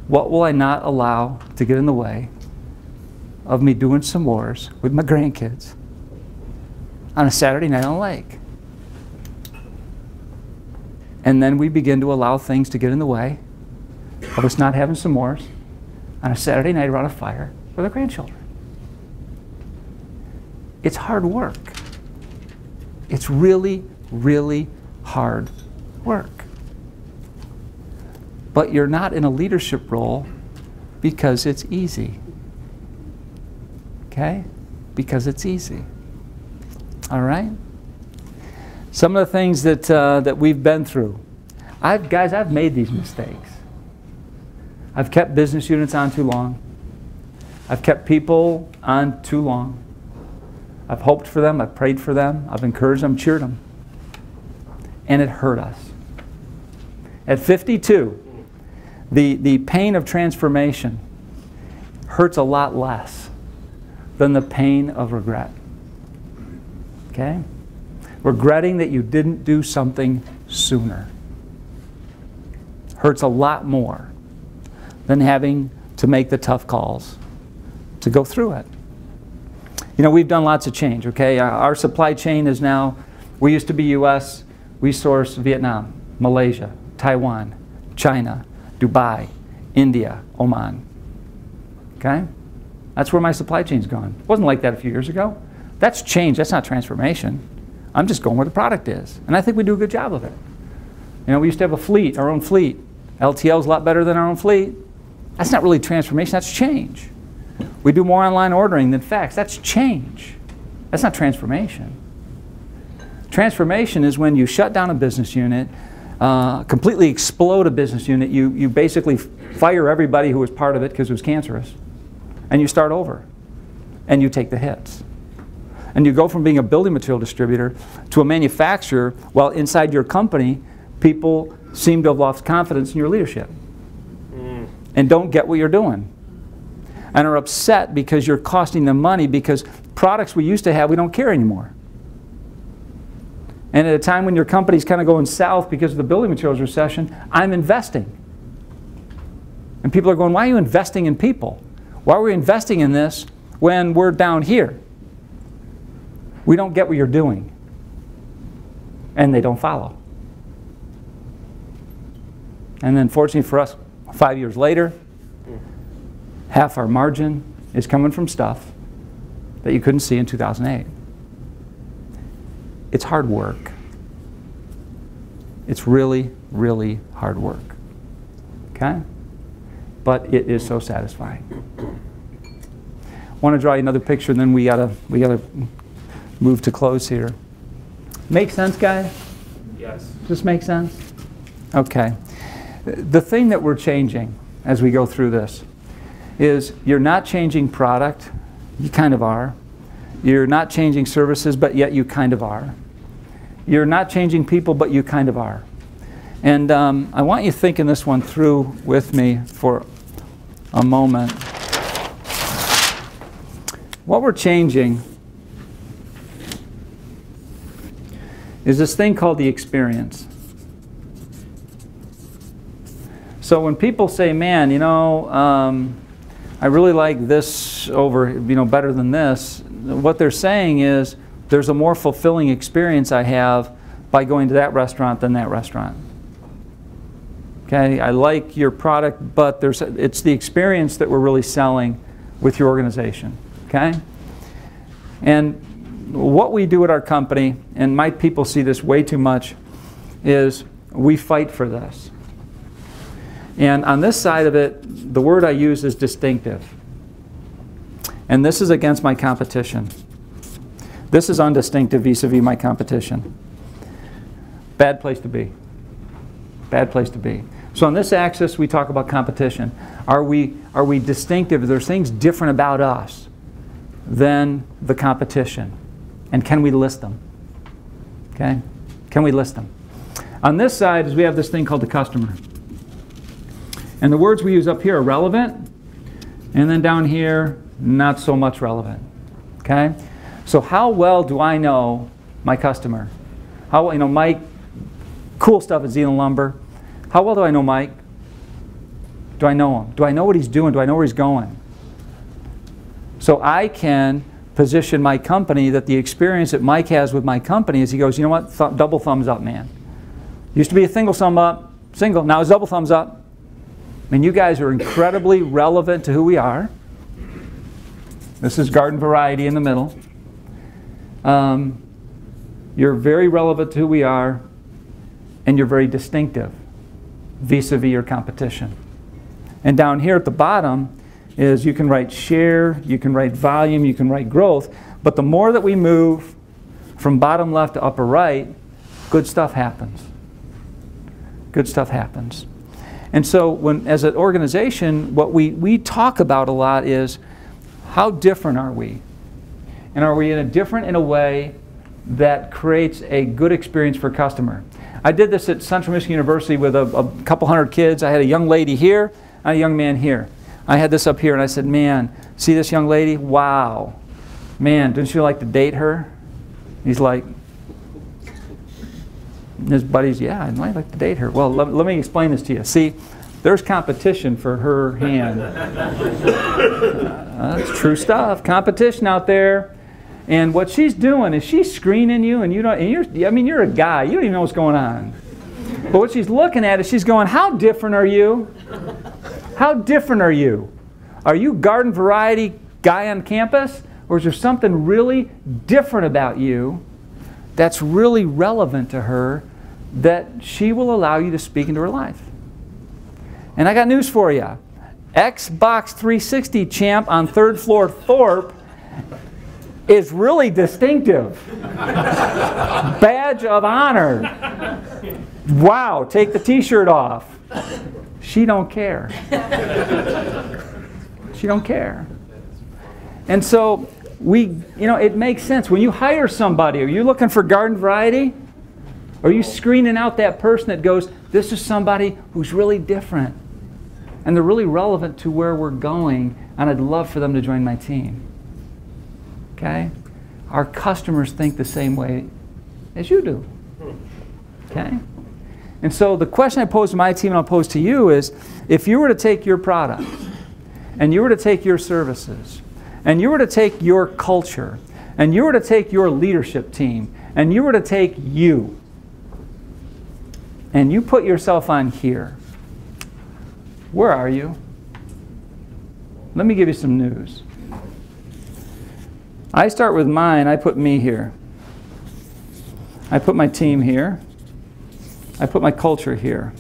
What will I not allow to get in the way of me doing some wars with my grandkids on a Saturday night on a lake? And then we begin to allow things to get in the way of us not having some wars on a Saturday night around a fire with our grandchildren. It's hard work. It's really, really hard work. But you're not in a leadership role because it's easy. Okay? Because it's easy. All right? Some of the things that we've been through. Guys, I've made these mistakes. I've kept business units on too long. I've kept people on too long. I've hoped for them, I've prayed for them, I've encouraged them, cheered them. And it hurt us. At 52, the pain of transformation hurts a lot less than the pain of regret. Okay? Regretting that you didn't do something sooner hurts a lot more than having to make the tough calls to go through it. You know, we've done lots of change, okay? Our supply chain is now, we used to be US, we source Vietnam, Malaysia, Taiwan, China, Dubai, India, Oman. Okay? That's where my supply chain's gone. It wasn't like that a few years ago. That's change, that's not transformation. I'm just going where the product is. And I think we do a good job of it. You know, we used to have a fleet, our own fleet. LTL's a lot better than our own fleet. That's not really transformation, that's change. We do more online ordering than fax. That's change. That's not transformation. Transformation is when you shut down a business unit, completely explode a business unit. You basically fire everybody who was part of it because it was cancerous. And you start over. And you take the hits. And you go from being a building material distributor to a manufacturer, while inside your company, people seem to have lost confidence in your leadership. And don't get what you're doing. And are upset because you're costing them money, because products we used to have, we don't carry anymore. And at a time when your company's kind of going south because of the building materials recession, I'm investing. And people are going, why are you investing in people? Why are we investing in this when we're down here? We don't get what you're doing. And they don't follow. And then fortunately for us, 5 years later, half our margin is coming from stuff that you couldn't see in 2008. it's hard work. It's really, really hard work. Okay? But it is so satisfying. I want to draw you another picture, and then we gotta move to close here. Make sense, guys? Yes. Does this make sense? Okay. The thing that we're changing as we go through this is you're not changing product. You kind of are. You're not changing services, but yet you kind of are. You're not changing people, but you kind of are. And I want you thinking this one through with me for a moment. What we're changing is this thing called the experience. So when people say, man, I really like this over, better than this, what they're saying is there's a more fulfilling experience I have by going to that restaurant than that restaurant. Okay, I like your product, but it's the experience that we're really selling with your organization. Okay? And what we do at our company, and my people see this way too much, is we fight for this. And on this side of it, the word I use is distinctive. And this is against my competition. This is undistinctive vis-a-vis my competition. Bad place to be. Bad place to be. So on this axis, we talk about competition. Are we distinctive? Are there things different about us than the competition? And can we list them? Okay? Can we list them? On this side is we have this thing called the customer. And the words we use up here are relevant, and then down here, not so much relevant. Okay? So how well do I know my customer? How, Mike, cool stuff at Zeeland Lumber. How well do I know Mike? Do I know him? Do I know what he's doing? Do I know where he's going? So I can position my company that the experience that Mike has with my company is he goes, you know what, double thumbs up, man. Used to be a single thumb up, single, now it's double thumbs up. I mean, you guys are incredibly relevant to who we are. This is garden variety in the middle. You're very relevant to who we are, and you're very distinctive vis-a-vis your competition. And down here at the bottom is you can write share, you can write volume, you can write growth, but the more that we move from bottom left to upper right, good stuff happens. Good stuff happens. And so as an organization, what we talk about a lot is how different are we? And are we different in a way that creates a good experience for customer? I did this at Central Michigan University with a couple hundred kids. I had a young lady here and a young man here. I had this up here and I said, man, see this young lady? Wow. Man, don't you like to date her? He's like, his buddies, yeah, I might like to date her. Well, let me explain this to you. See, there's competition for her hand. That's true stuff. Competition out there. And what she's doing is she's screening you, and you're a guy. You don't even know what's going on. But what she's looking at is she's going, how different are you? How different are you? Are you garden variety guy on campus? Or is there something really different about you that's really relevant to her that she will allow you to speak into her life? And I got news for you. Xbox 360 champ on 3rd floor Thorpe is really distinctive. Badge of honor. Wow, take the t-shirt off. She don't care. She don't care. And so it makes sense. When you hire somebody, are you looking for garden variety? Or are you screening out that person that goes, this is somebody who's really different. And they're really relevant to where we're going, and I'd love for them to join my team. Okay? Our customers think the same way as you do. Okay? And so the question I pose to my team and I'll pose to you is, if you were to take your product, and you were to take your services, and you were to take your culture, and you were to take your leadership team, and you were to take you, and you put yourself on here, where are you? Let me give you some news. I start with mine, I put me here. I put my team here. I put my culture here.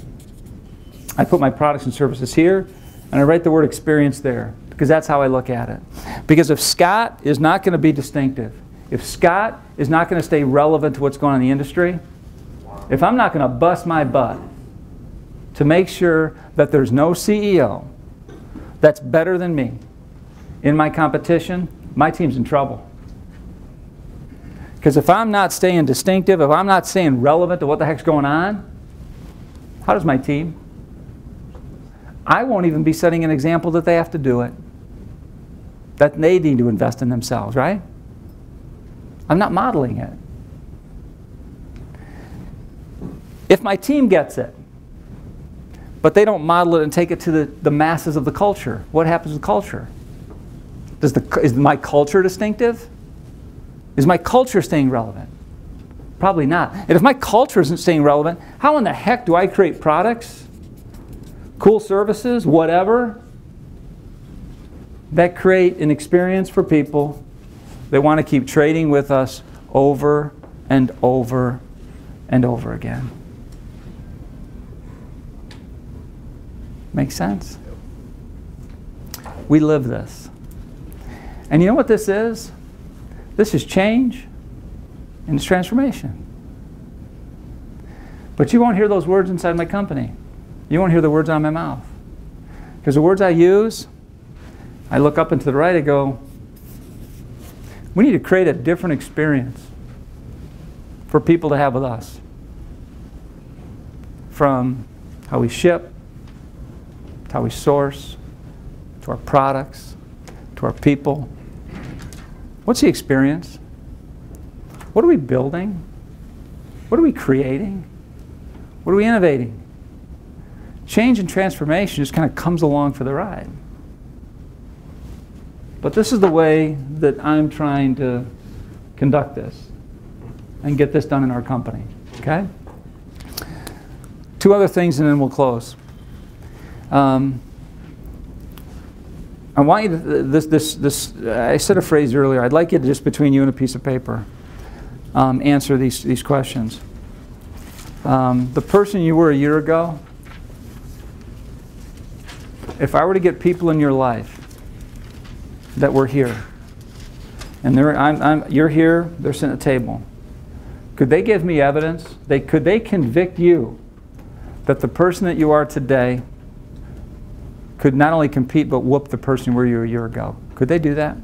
I put my products and services here, and I write the word experience there, because that's how I look at it. Because if Scott is not going to be distinctive, if Scott is not going to stay relevant to what's going on in the industry, if I'm not going to bust my butt to make sure that there's no CEO that's better than me in my competition, my team's in trouble. Because if I'm not staying distinctive, if I'm not staying relevant to what the heck's going on, how does my team? I won't even be setting an example that they have to do it. That they need to invest in themselves, right? I'm not modeling it. If my team gets it, but they don't model it and take it to the masses of the culture, what happens with culture? Is my culture distinctive? Is my culture staying relevant? Probably not. And if my culture isn't staying relevant, how in the heck do I create products, cool services, whatever, that create an experience for people that want to keep trading with us over and over and over again? Makes sense? We live this. And you know what this is? This is change and it's transformation. But you won't hear those words inside my company. You won't hear the words out of my mouth. Because the words I use, I look up and to the right, I go, we need to create a different experience for people to have with us. From how we ship, to how we source, to our products, to our people. What's the experience? What are we building? What are we creating? What are we innovating? Change and transformation just kind of comes along for the ride. But this is the way that I'm trying to conduct this and get this done in our company. Okay? Two other things and then we'll close. I want you to, I said a phrase earlier, I'd like you to just between you and a piece of paper answer these questions. The person you were a year ago, if I were to get people in your life that were here, and you're here, they're sitting at a table, could they give me evidence? Could they convict you that the person that you are today could not only compete but whoop the person where you were a year ago? Could they do that?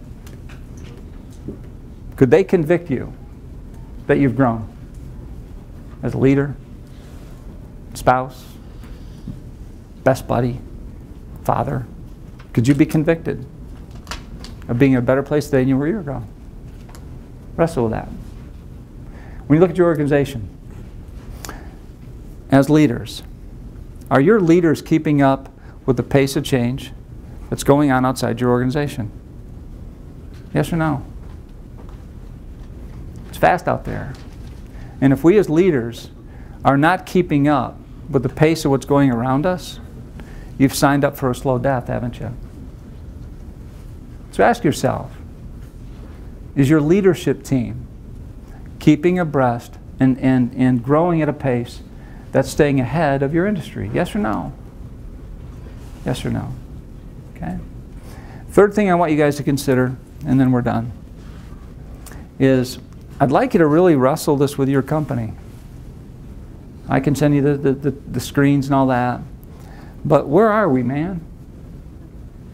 Could they convict you that you've grown as a leader, spouse, best buddy, father? Could you be convicted of being in a better place today than you were a year ago? Wrestle with that. When you look at your organization, as leaders, are your leaders keeping up with the pace of change that's going on outside your organization? Yes or no? It's fast out there. And if we as leaders are not keeping up with the pace of what's going around us, you've signed up for a slow death, haven't you? So ask yourself, is your leadership team keeping abreast and growing at a pace that's staying ahead of your industry? Yes or no? Yes or no? Okay. Third thing I want you guys to consider, and then we're done, is I'd like you to really wrestle this with your company. I can send you the screens and all that. But where are we, man?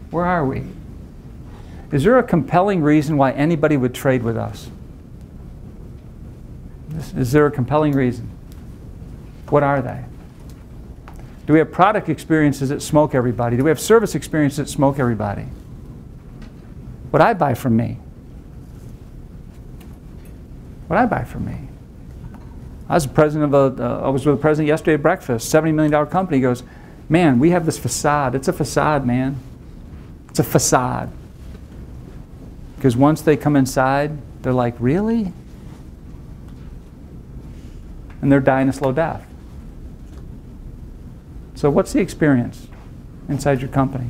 Where are we? Is there a compelling reason why anybody would trade with us? Is there a compelling reason? What are they? Do we have product experiences that smoke everybody? Do we have service experiences that smoke everybody? What I buy from me? What I buy from me? I was president of I was with the president yesterday at breakfast, $70 million company. He goes, man, we have this facade. It's a facade, man. It's a facade. Because once they come inside, they're like, really? And they're dying a slow death. So what's the experience inside your company?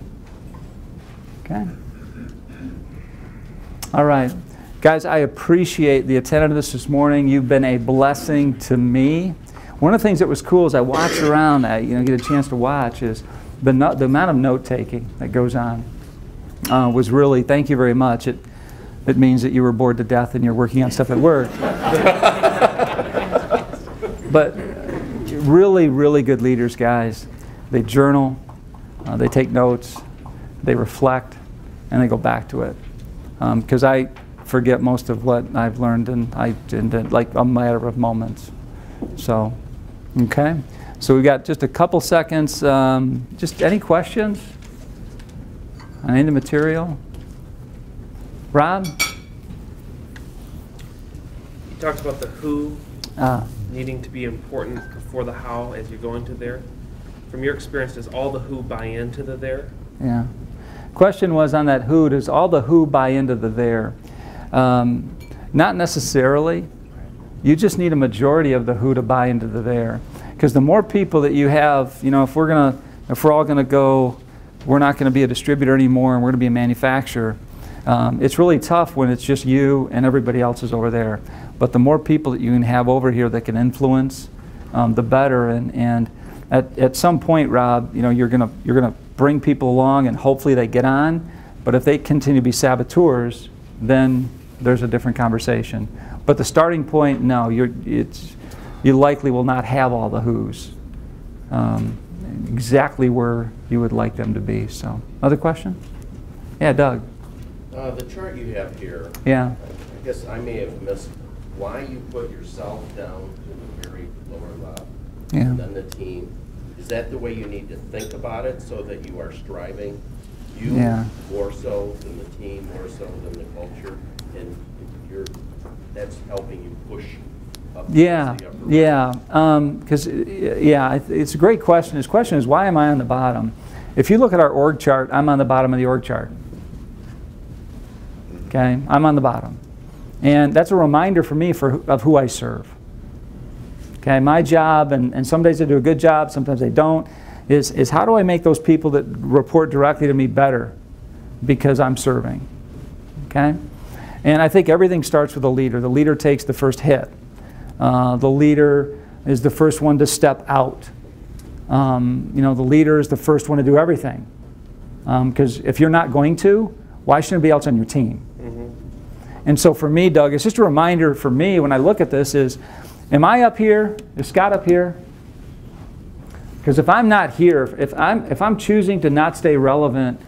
Okay? All right. Guys, I appreciate the attentiveness this morning. You've been a blessing to me. One of the things that was cool as I watched around, I get a chance to watch, is the amount of note-taking that goes on was really, thank you very much. It means that you were bored to death and you're working on stuff at work. But really, really good leaders, guys. They journal, they take notes, they reflect, and they go back to it. Because I forget most of what I've learned, and like a matter of moments. So, okay. So we've got just a couple seconds. Just any questions on any of the material? Rob? You talked about the who needing to be important before the how as you go into there. From your experience, does all the who buy into the there? Yeah. Question was on that who, does all the who buy into the there? Not necessarily. You just need a majority of the who to buy into the there. Because the more people that you have, if we're all gonna go, we're not gonna be a distributor anymore and we're gonna be a manufacturer. It's really tough when it's just you and everybody else is over there. But the more people that you can have over here that can influence, the better. And at some point, Rob, you're gonna bring people along and hopefully they get on. But if they continue to be saboteurs, then there's a different conversation. But the starting point, no, you likely will not have all the who's exactly where you would like them to be. So, other question? Yeah, Doug. The chart you have here, Yeah. I guess I may have missed why you put yourself down to the very lower level, Yeah. and then the team. Is that the way you need to think about it, so that you are striving, you Yeah. more so than the team, more so than the culture, and that's helping you push up Yeah, towards the upper yeah, because it's a great question. His question is, why am I on the bottom? If you look at our org chart, I'm on the bottom of the org chart. Okay, I'm on the bottom. And that's a reminder for me of who I serve. Okay, my job, and some days I do a good job, sometimes I don't, is how do I make those people that report directly to me better because I'm serving? Okay? And I think everything starts with a leader. The leader takes the first hit. The leader is the first one to step out. The leader is the first one to do everything. Because if you're not going to, why shouldn't anybody else on your team? And so for me, Doug, it's just a reminder for me when I look at this is, am I up here? Is Scott up here? Because if I'm not here, if I'm choosing to not stay relevant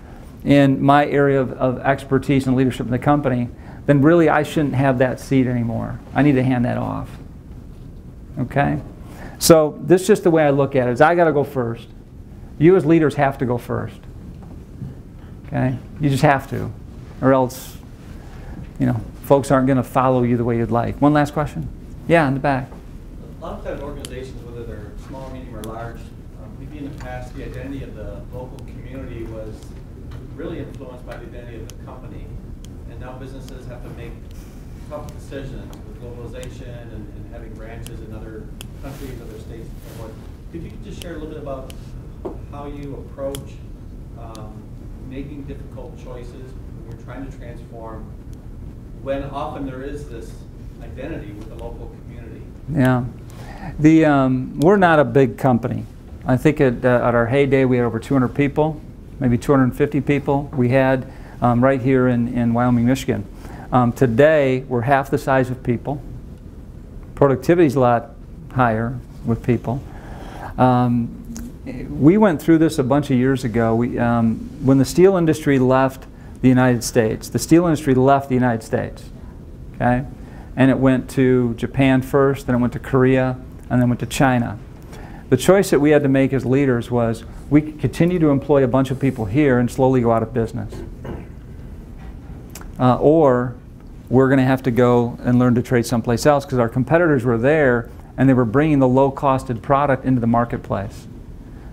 in my area of expertise and leadership in the company, then really I shouldn't have that seat anymore. I need to hand that off. Okay? So this is just the way I look at it, is I got to go first. You as leaders have to go first. Okay? You just have to. Or else, folks aren't going to follow you the way you'd like. One last question? Yeah, in the back. A lot of times organizations, whether they're small, medium, or large, maybe in the past the identity of the local community was really influenced by the identity of the company. And now businesses have to make tough decisions with globalization and having branches in other countries, other states, and so forth. Could you just share a little bit about how you approach making difficult choices when you're trying to transform, when often there is this identity with the local community? Yeah. We're not a big company. I think at our heyday we had over 200 people, maybe 250 people we had right here in Wyoming, Michigan. Today we're half the size of people. Productivity's a lot higher with people. We went through this a bunch of years ago. When the steel industry left the United States, okay? And it went to Japan first, then it went to Korea, and then went to China. The choice that we had to make as leaders was we could continue to employ a bunch of people here and slowly go out of business. Or we're going to have to go and learn to trade someplace else because our competitors were there and they were bringing the low-costed product into the marketplace.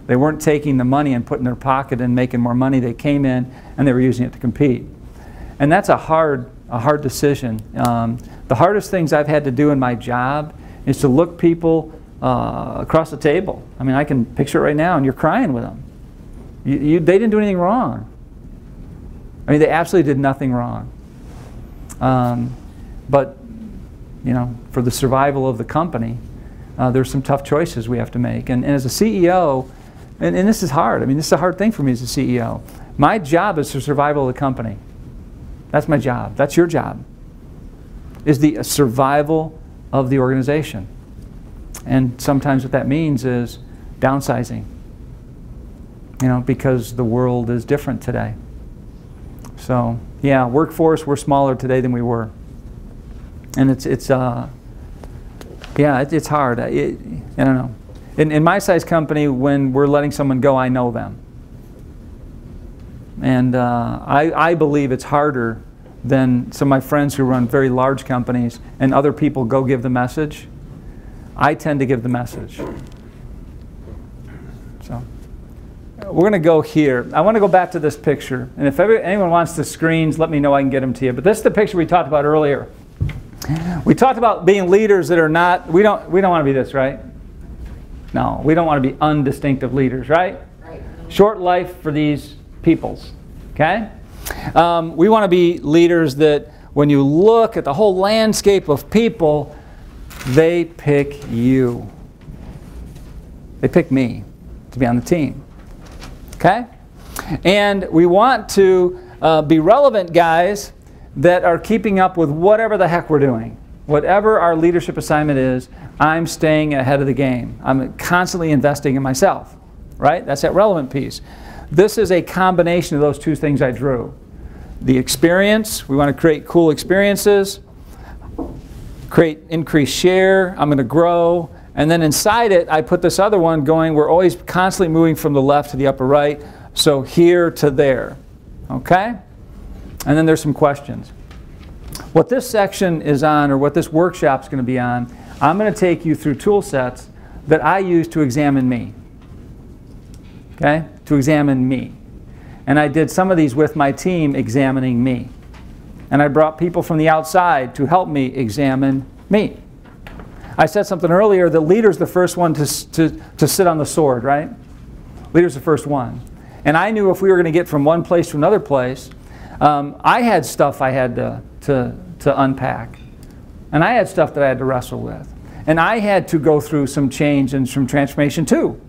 They weren't taking the money and putting it in their pocket and making more money. They came in and they were using it to compete. And that's a hard decision. The hardest things I've had to do in my job is to look people across the table. I mean, I can picture it right now, and you're crying with them. They didn't do anything wrong. I mean, they absolutely did nothing wrong. But, you know, for the survival of the company, there's some tough choices we have to make. And as a CEO, and this is hard. I mean, this is a hard thing for me as a CEO. My job is the survival of the company. That's my job. That's your job. Is the survival of the organization. And sometimes what that means is downsizing. You know, because the world is different today. So, yeah, workforce, we're smaller today than we were. And it's hard. I don't know. In my size company, when we're letting someone go, I know them. And I believe it's harder than some of my friends who run very large companies and other people go give the message. I tend to give the message. So we're going to go here. I want to go back to this picture. And if anyone wants the screens, let me know. I can get them to you. But this is the picture we talked about earlier. We talked about being leaders that are not, we don't want to be this, right? No, we don't want to be undistinctive leaders, right? Right. Short life for these peoples, okay? We want to be leaders that when you look at the whole landscape of people, they pick you. They pick me to be on the team, okay? And we want to be relevant guys that are keeping up with whatever the heck we're doing. Whatever our leadership assignment is, I'm staying ahead of the game. I'm constantly investing in myself, right? That's that relevant piece. This is a combination of those two things I drew. The experience, we want to create cool experiences, create increased share, I'm going to grow, and then inside it I put this other one going, we're always constantly moving from the left to the upper right, so here to there, okay? And then there's some questions. What this section is on, or what this workshop is going to be on, I'm going to take you through tool sets that I use to examine me. Okay? To examine me. And I did some of these with my team examining me. And I brought people from the outside to help me examine me. I said something earlier, the leader's the first one to sit on the sword, right? Leader's the first one. And I knew if we were going to get from one place to another place, I had stuff I had to unpack. And I had stuff that I had to wrestle with. And I had to go through some change and some transformation too.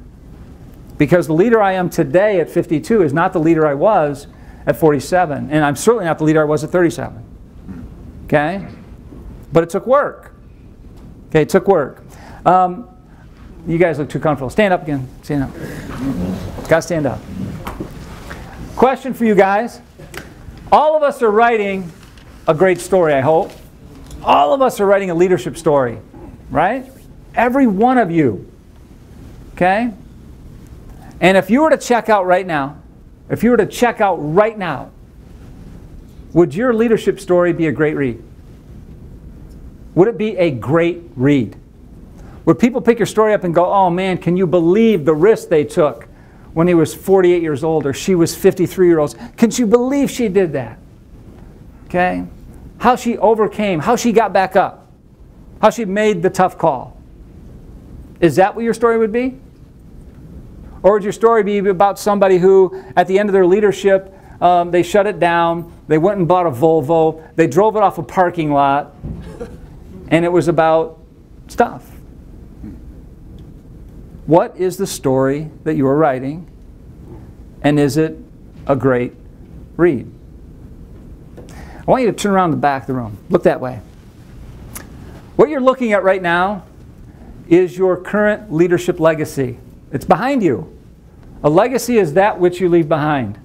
Because the leader I am today at 52 is not the leader I was at 47. And I'm certainly not the leader I was at 37. Okay? But it took work. Okay, it took work. You guys look too comfortable. Stand up again. Stand up. Got to stand up. Question for you guys. All of us are writing a great story, I hope. All of us are writing a leadership story, right? Every one of you, okay? And if you were to check out right now, would your leadership story be a great read? Would it be a great read? Would people pick your story up and go, oh man, can you believe the risk they took when he was 48 years old or she was 53 years old? Can you believe she did that? Okay? How she overcame, how she got back up, how she made the tough call. Is that what your story would be? Or would your story be about somebody who, at the end of their leadership, they shut it down, they went and bought a Volvo, they drove it off a parking lot, and it was about stuff? What is the story that you are writing, and is it a great read? I want you to turn around the back of the room. Look that way. What you're looking at right now is your current leadership legacy. It's behind you. A legacy is that which you leave behind.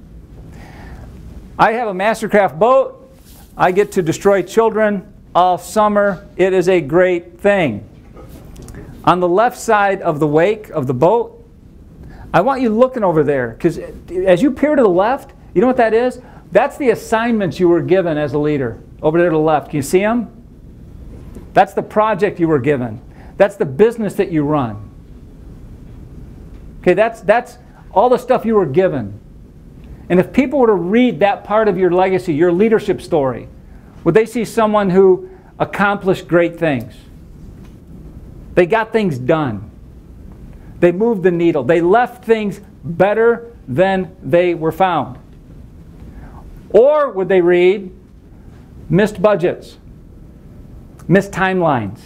I have a Mastercraft boat. I get to destroy children all summer. It is a great thing. On the left side of the wake of the boat, I want you looking over there, because as you peer to the left, you know what that is? That's the assignments you were given as a leader. Over there to the left. Can you see them? That's the project you were given. That's the business that you run. Okay, that's all the stuff you were given. And if people were to read that part of your legacy, your leadership story, would they see someone who accomplished great things? They got things done. They moved the needle. They left things better than they were found. Or would they read missed budgets, missed timelines,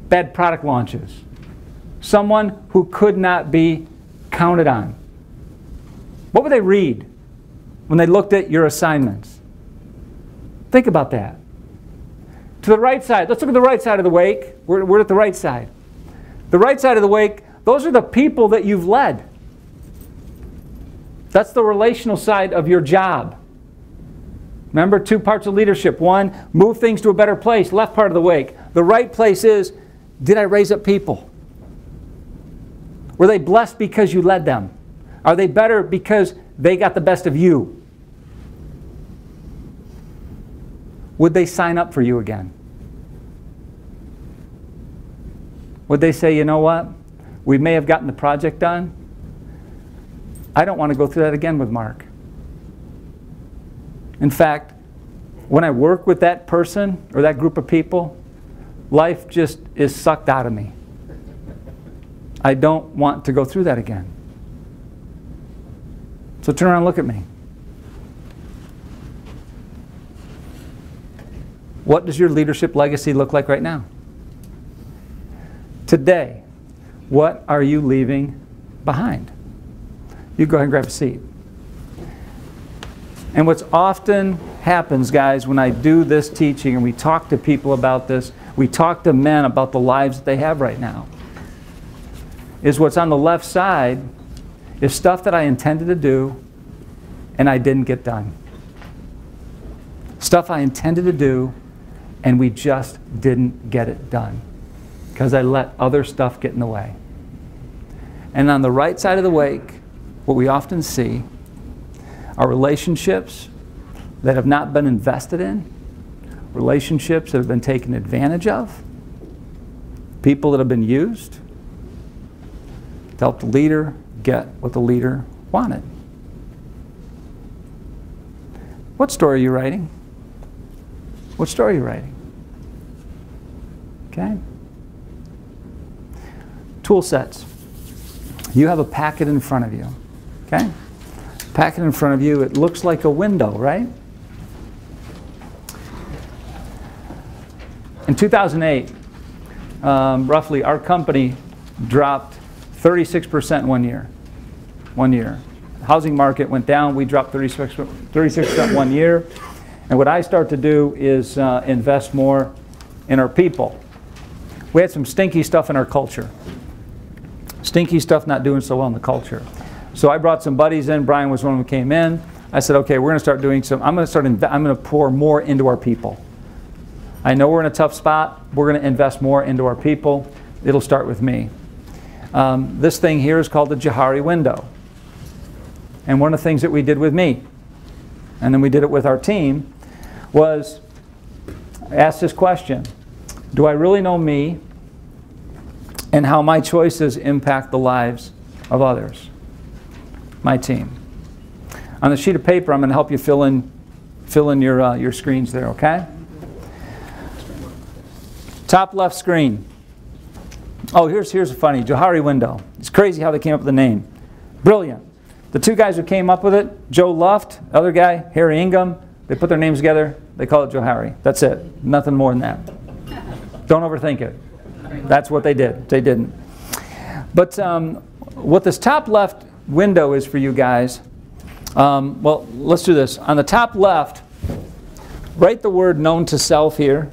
bad product launches. Someone who could not be counted on. What would they read when they looked at your assignments? Think about that. To the right side, let's look at the right side of the wake. We're at the right side. The right side of the wake, those are the people that you've led. That's the relational side of your job. Remember, 2 parts of leadership. 1, move things to a better place, left part of the wake. The right place is, did I raise up people? Were they blessed because you led them? Are they better because they got the best of you? Would they sign up for you again? Would they say, you know what? We may have gotten the project done. I don't want to go through that again with Mark. In fact, when I work with that person or that group of people, life just is sucked out of me. I don't want to go through that again. So turn around and look at me. What does your leadership legacy look like right now? Today, what are you leaving behind? You go ahead and grab a seat. And what's often happens, guys, when I do this teaching and we talk to people about this, we talk to men about the lives that they have right now, is what's on the left side is stuff that I intended to do and I didn't get done. Stuff I intended to do and we just didn't get it done because I let other stuff get in the way. And on the right side of the wake, what we often see are relationships that have not been invested in, relationships that have been taken advantage of, people that have been used to help the leader get what the leader wanted. What story are you writing? What story are you writing? Okay? Tool sets. You have a packet in front of you. Okay? Packet in front of you, it looks like a window, right? In 2008, roughly our company dropped 36% in 1 year. 1 year. The housing market went down, we dropped 36% 1 year. And what I start to do is invest more in our people. We had some stinky stuff in our culture. Stinky stuff not doing so well in the culture. So I brought some buddies in. Brian was one of them who came in. I said, okay, we're going to start doing some, I'm going to pour more into our people. I know we're in a tough spot. We're going to invest more into our people. It'll start with me. This thing here is called the Johari window. And one of the things that we did with me, and then we did it with our team, was ask this question. Do I really know me and how my choices impact the lives of others? My team. On the sheet of paper, I'm going to help you fill in your screens there, okay? Top left screen. Oh, here's a funny Johari window. It's crazy how they came up with the name. Brilliant. The 2 guys who came up with it, Joe Luft, other guy, Harry Ingham, they put their names together, they call it Johari. That's it. Nothing more than that. Don't overthink it. That's what they did. They didn't. But what this top left window is for you guys, well, let's do this. On the top left, write the word known to self here.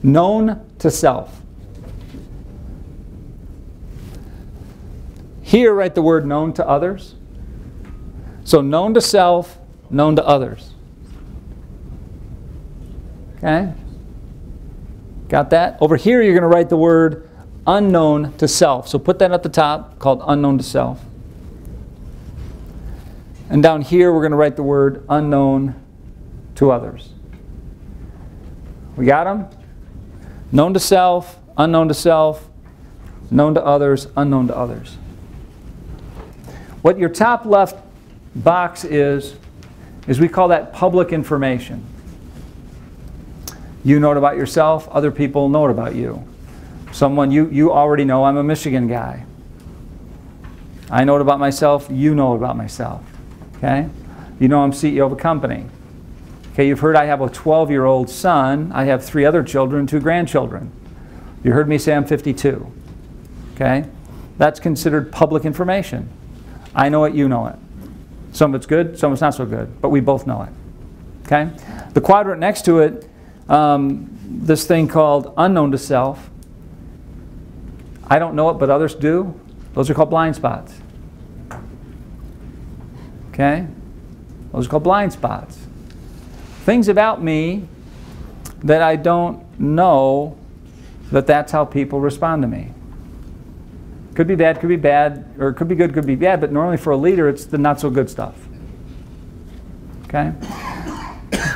Known to self. Here, write the word known to others. So known to self, known to others. Okay? Got that? Over here, you're going to write the word unknown to self. So put that at the top, called unknown to self. And down here, we're going to write the word unknown to others. We got them? Known to self, known to others, unknown to others. What your top left box is we call that public information. You know it about yourself, other people know it about you. Someone you already know, I'm a Michigan guy. I know it about myself, you know it about myself. Okay? You know I'm CEO of a company. Okay, you've heard I have a 12-year-old son. I have 3 other children, 2 grandchildren. You heard me say I'm 52. Okay? That's considered public information. I know it, you know it. Some of it's good, some of it's not so good, but we both know it. Okay? The quadrant next to it, this thing called unknown to self. I don't know it, but others do. Those are called blind spots. Okay? Those are called blind spots. Things about me that I don't know that that's how people respond to me. Could be bad, or it could be good, could be bad, but normally for a leader it's the not so good stuff. Okay?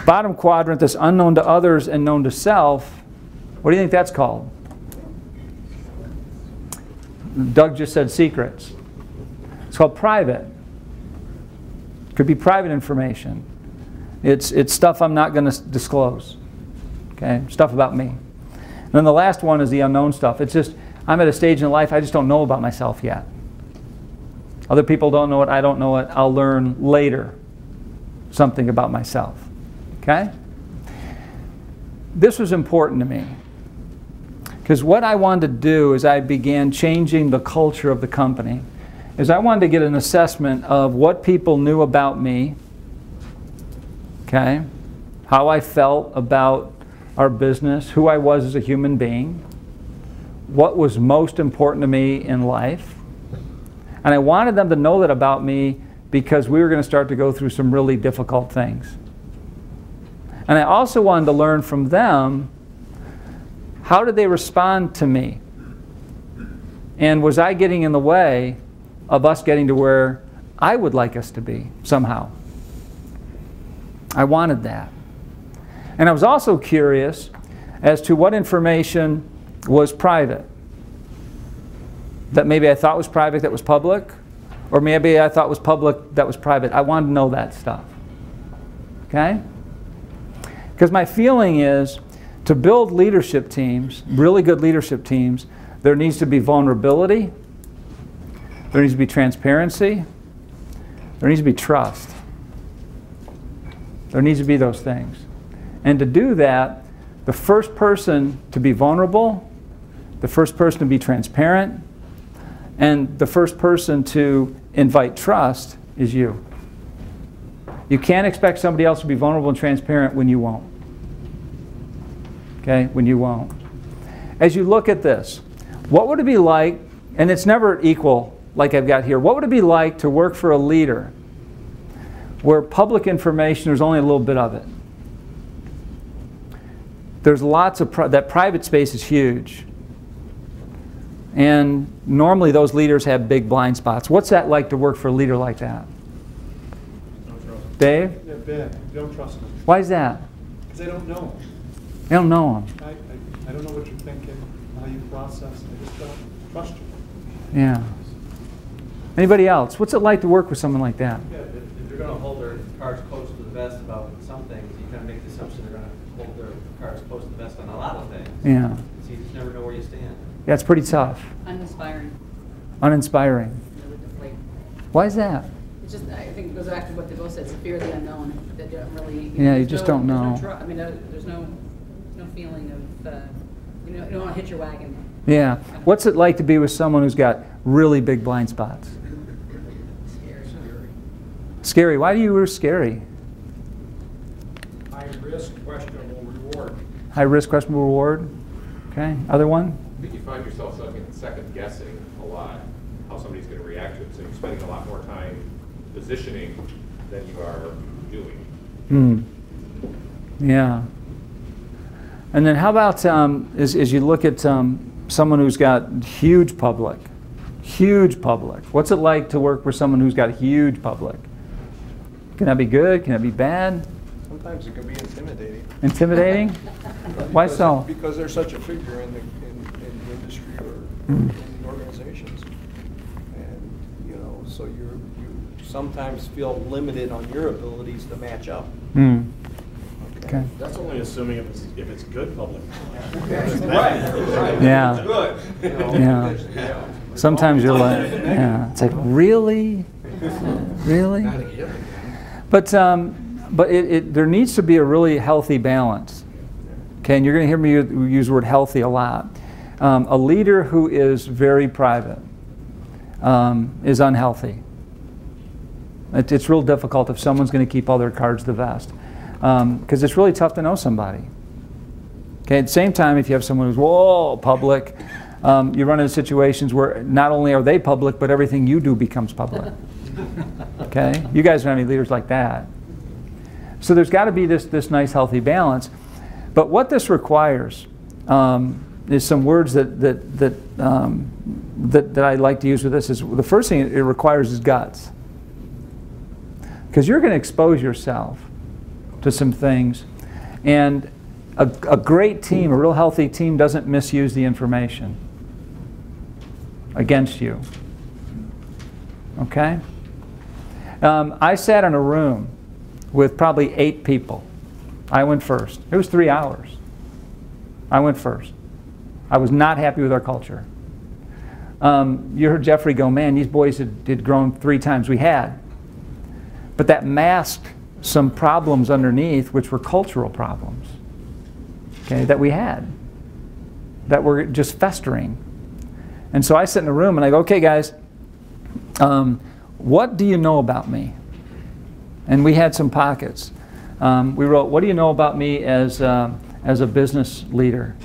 Bottom quadrant, this unknown to others and known to self, what do you think that's called? Doug just said secrets. It's called private. It could be private information. It's stuff I'm not going to disclose. Okay? Stuff about me. And then the last one is the unknown stuff. It's just, I'm at a stage in life I just don't know about myself yet. Other people don't know it, I don't know it. I'll learn later something about myself. Okay? This was important to me. Because what I wanted to do as I began changing the culture of the company is I wanted to get an assessment of what people knew about me, okay, how I felt about our business, who I was as a human being, what was most important to me in life. And I wanted them to know that about me because we were going to start to go through some really difficult things. And I also wanted to learn from them, how did they respond to me? And was I getting in the way of us getting to where I would like us to be somehow? I wanted that. And I was also curious as to what information was private. That maybe I thought was private that was public, or maybe I thought was public that was private. I wanted to know that stuff. Okay? Because my feeling is, to build leadership teams, really good leadership teams, there needs to be vulnerability, there needs to be transparency, there needs to be trust. There needs to be those things. And to do that, the first person to be vulnerable, the first person to be transparent, and the first person to invite trust is you. You can't expect somebody else to be vulnerable and transparent when you won't. Okay, when you won't. As you look at this, what would it be like, and it's never equal like I've got here, what would it be like to work for a leader where public information, there's only a little bit of it? There's lots of, that private space is huge. And normally those leaders have big blind spots. What's that like to work for a leader like that? Don't trust them. Dave? They're bad. You don't trust them. Why is that? Because they don't know. They don't know them. I don't know what you're thinking, how you process. I just don't trust you. Yeah. Anybody else? What's it like to work with someone like that? Yeah, if they're going to hold their cards close to the vest about some things, you kind of make the assumption they're going to hold their cards close to the vest on a lot of things. Yeah. So you just never know where you stand. Yeah, it's pretty tough. Uninspiring. Uninspiring. Really deflating. Why is that? It's just, I think it goes back to what they both said, it's the fear of the unknown, that you don't really. Yeah, you there's just no- don't there's know. no tru- I mean, there's no feeling of, you don't want to hit your wagon. Yeah. What's it like to be with someone who's got really big blind spots? Scary. Scary. Why do you were scary? High risk, questionable reward. High risk, questionable reward. Okay. Other one? I think you find yourself second guessing a lot how somebody's going to react to it. So you're spending a lot more time positioning than you are doing. Yeah. And then how about as you look at someone who's got huge public? What's it like to work with someone who's got huge public? Can that be good? Can that be bad? Sometimes it can be intimidating. Intimidating? Why so? Because they're such a figure in the industry or in the organizations. And, you know, so you sometimes feel limited on your abilities to match up. Okay. That's only assuming if it's good public. Right. Yeah. Good. You know, Yeah. Sometimes you're like, yeah, it's like, really? Really? But But there needs to be a really healthy balance. Okay, and you're going to hear me use the word healthy a lot. A leader who is very private is unhealthy. It's real difficult if someone's going to keep all their cards to the vest. Because it's really tough to know somebody. Okay, at the same time, if you have someone who's, whoa, public, you run into situations where not only are they public, but everything you do becomes public. Okay? You guys don't have any leaders like that. So there's got to be this nice, healthy balance. But what this requires is some words that I like to use with this. Is the first thing it requires is guts. Because you're going to expose yourself to some things. And a great team, a real healthy team, doesn't misuse the information against you. Okay? I sat in a room with probably 8 people. I went first. It was 3 hours. I went first. I was not happy with our culture. You heard Jeffrey go, man, these boys had grown 3 times. We had. But that masked some problems underneath, which were cultural problems, okay, that we had, that were just festering. And so I sit in the room and I go, okay, guys, what do you know about me? And we had some pockets. We wrote, what do you know about me as a business leader?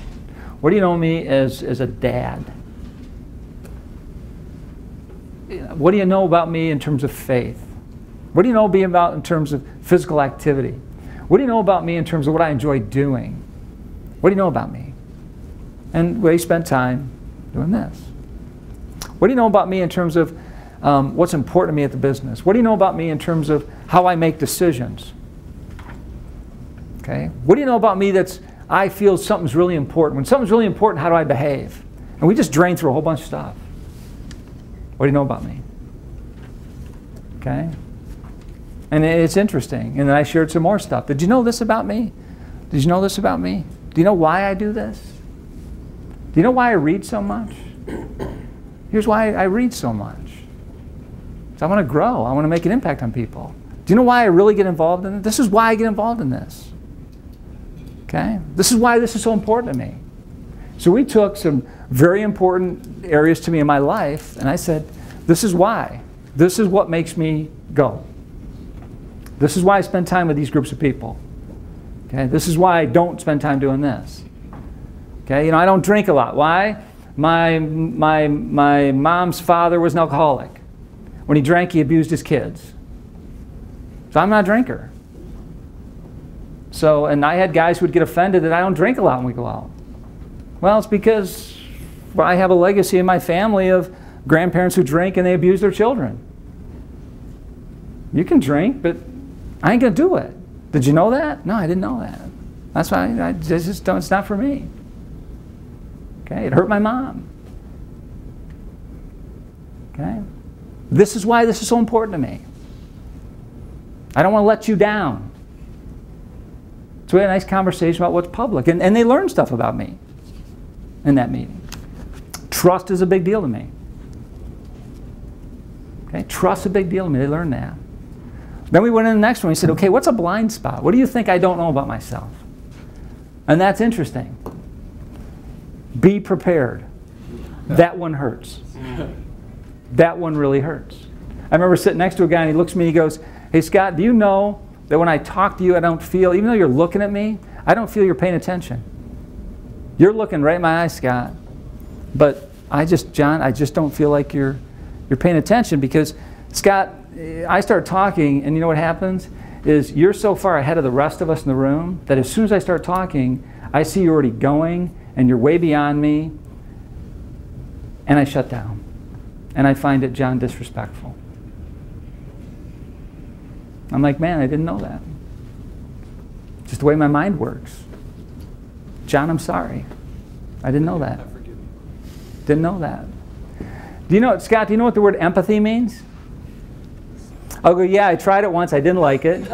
What do you know me as a dad? What do you know about me in terms of faith? What do you know me about in terms of physical activity? What do you know about me in terms of what I enjoy doing? What do you know about me? And we spent time doing this. What do you know about me in terms of what's important to me at the business? What do you know about me in terms of how I make decisions? Okay. What do you know about me that's I feel something's really important? When something's really important, how do I behave? And we just drained through a whole bunch of stuff. What do you know about me? Okay. And it's interesting. And then I shared some more stuff. Did you know this about me? Did you know this about me? Do you know why I do this? Do you know why I read so much? Here's why I read so much. So I want to grow. I want to make an impact on people. Do you know why I really get involved in it? This is why I get involved in this. Okay? This is why this is so important to me. So we took some very important areas to me in my life, and I said, this is why. This is what makes me go. This is why I spend time with these groups of people. Okay? This is why I don't spend time doing this. Okay? You know, I don't drink a lot. Why? My mom's father was an alcoholic. When he drank, he abused his kids. So I'm not a drinker. So, and I had guys who would get offended that I don't drink a lot when we go out. Well, it's because I have a legacy in my family of grandparents who drink and they abuse their children. You can drink, but I ain't going to do it. Did you know that? No, I didn't know that. That's why I just don't, it's not for me. Okay, it hurt my mom. Okay? This is why this is so important to me. I don't want to let you down. So we had a nice conversation about what's public. And they learned stuff about me in that meeting. Trust is a big deal to me. Okay? Trust is a big deal to me. They learned that. Then we went in the next one. We said, okay, what's a blind spot? What do you think I don't know about myself? And that's interesting. Be prepared. That one hurts. That one really hurts. I remember sitting next to a guy and he looks at me and he goes, hey Scott, do you know that when I talk to you I don't feel, even though you're looking at me, I don't feel you're paying attention. You're looking right in my eyes, Scott. But John, I just don't feel like you're paying attention because, Scott, I start talking and you know what happens? Is you're so far ahead of the rest of us in the room that as soon as I start talking, I see you're already going and you're way beyond me and I shut down. And I find it, John, disrespectful. I'm like, man, I didn't know that. Just the way my mind works. John, I'm sorry. I didn't know that. Didn't know that. Do you know, Scott, do you know what the word empathy means? I'll go, yeah, I tried it once. I didn't like it.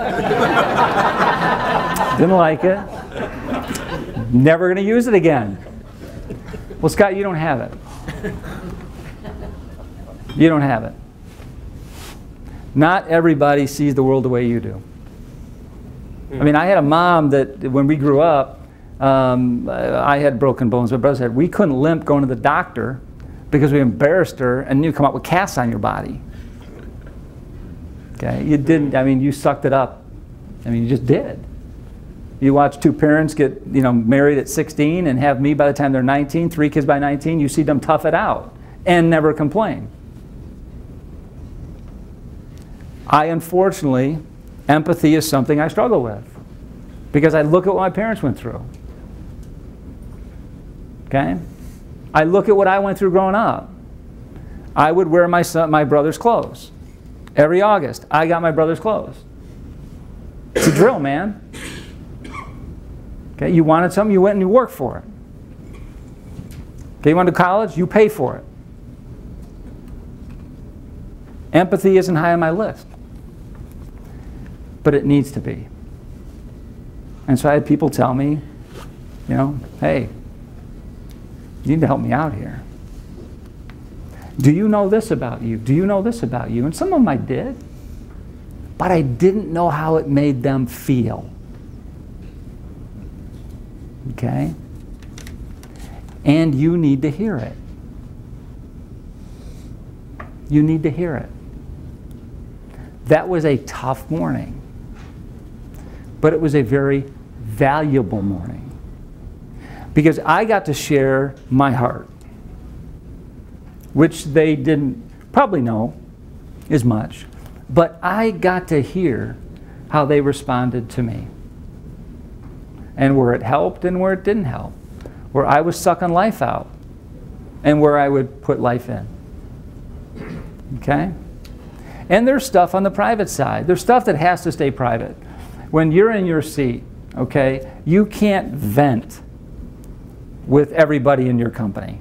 Didn't like it. Never going to use it again. Well, Scott, you don't have it. You don't have it. Not everybody sees the world the way you do. I mean, I had a mom that when we grew up, I had broken bones, my brother had. We couldn't limp going to the doctor because we embarrassed her, and you come out with casts on your body. Okay, you didn't, I mean, you sucked it up. I mean, you just did. You watch two parents get, you know, married at 16 and have me by the time they're 19, 3 kids by 19, you see them tough it out and never complain. Unfortunately, empathy is something I struggle with because I look at what my parents went through. Okay? I look at what I went through growing up. I would wear my brother's clothes. Every August, I got my brother's clothes. It's a drill, man. Okay, you wanted something, you went and you worked for it. Okay, you went to college, you pay for it. Empathy isn't high on my list, but it needs to be. And so I had people tell me, you know, hey, you need to help me out here. Do you know this about you? Do you know this about you? And some of them I did, but I didn't know how it made them feel. Okay? And you need to hear it. You need to hear it. That was a tough morning, but it was a very valuable morning because I got to share my heart, which they didn't probably know as much, but I got to hear how they responded to me and where it helped and where it didn't help, where I was sucking life out and where I would put life in. Okay? And there's stuff on the private side. There's stuff that has to stay private. When you're in your seat, okay, you can't vent with everybody in your company.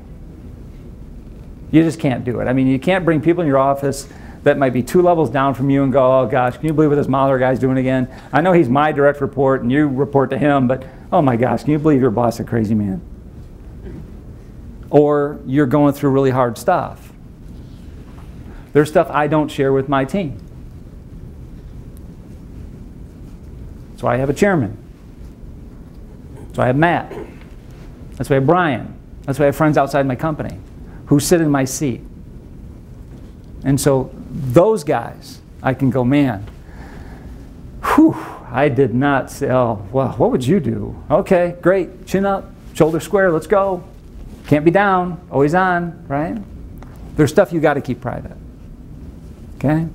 You just can't do it. I mean, you can't bring people in your office that might be 2 levels down from you and go, oh gosh, can you believe what this Mahler guy's doing again? I know he's my direct report and you report to him, but oh my gosh, can you believe your boss is a crazy man? Or you're going through really hard stuff. There's stuff I don't share with my team. So I have a chairman. So I have Matt. That's why I have Brian. That's why I have friends outside my company who sit in my seat. And so those guys, I can go, man, whew, I did not say, oh, well, what would you do? Okay, great, chin up, shoulder square, let's go. Can't be down, always on, right? There's stuff you got to keep private. Okay?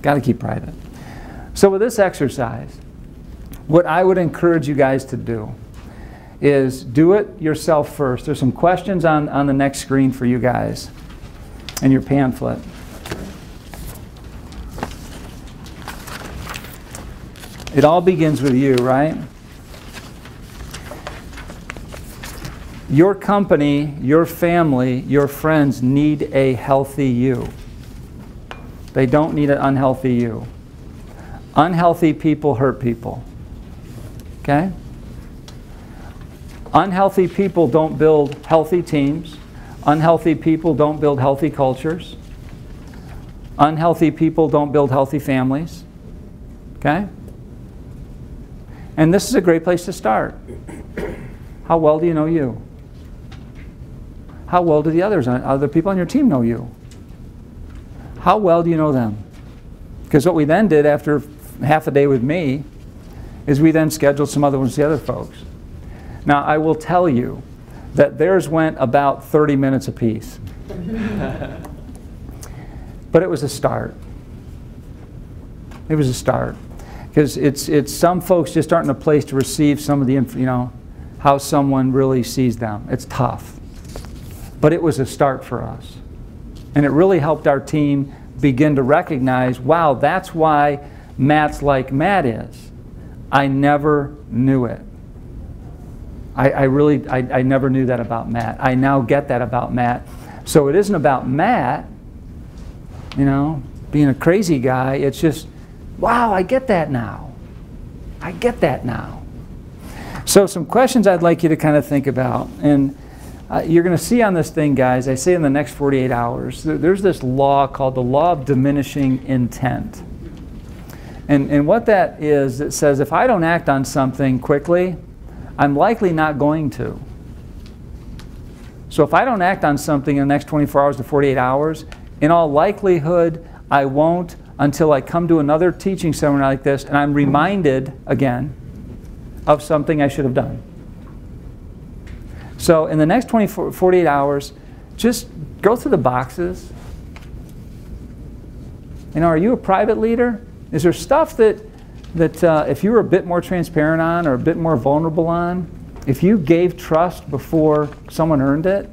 Got to keep private. So with this exercise, what I would encourage you guys to do is do it yourself first. There's some questions on the next screen for you guys in your pamphlet. It all begins with you, right? Your company, your family, your friends need a healthy you. They don't need an unhealthy you. Unhealthy people hurt people. Okay? Unhealthy people don't build healthy teams. Unhealthy people don't build healthy cultures. Unhealthy people don't build healthy families. Okay? And this is a great place to start. How well do you know you? How well do the other people on your team know you? How well do you know them? Because what we then did after half a day with me is we then scheduled some other ones with the other folks. Now, I will tell you that theirs went about 30 minutes apiece. But it was a start. It was a start. Because it's some folks just aren't in a place to receive some of the, you know, how someone really sees them. It's tough. But it was a start for us. And it really helped our team begin to recognize, wow, that's why Matt's like Matt is. I never knew it. I never knew that about Matt. I now get that about Matt. So it isn't about Matt, you know, being a crazy guy. It's just, wow, I get that now. I get that now. So some questions I'd like you to kind of think about. And you're going to see on this thing, guys, I say in the next 48 hours, there's this law called the law of diminishing intent. And what that is, it says if I don't act on something quickly, I'm likely not going to. So if I don't act on something in the next 24 hours to 48 hours, in all likelihood, I won't until I come to another teaching seminar like this and I'm reminded again of something I should have done. So in the next 48 hours, just go through the boxes. You know, are you a private leader? Is there stuff that if you were a bit more transparent on or a bit more vulnerable on, if you gave trust before someone earned it,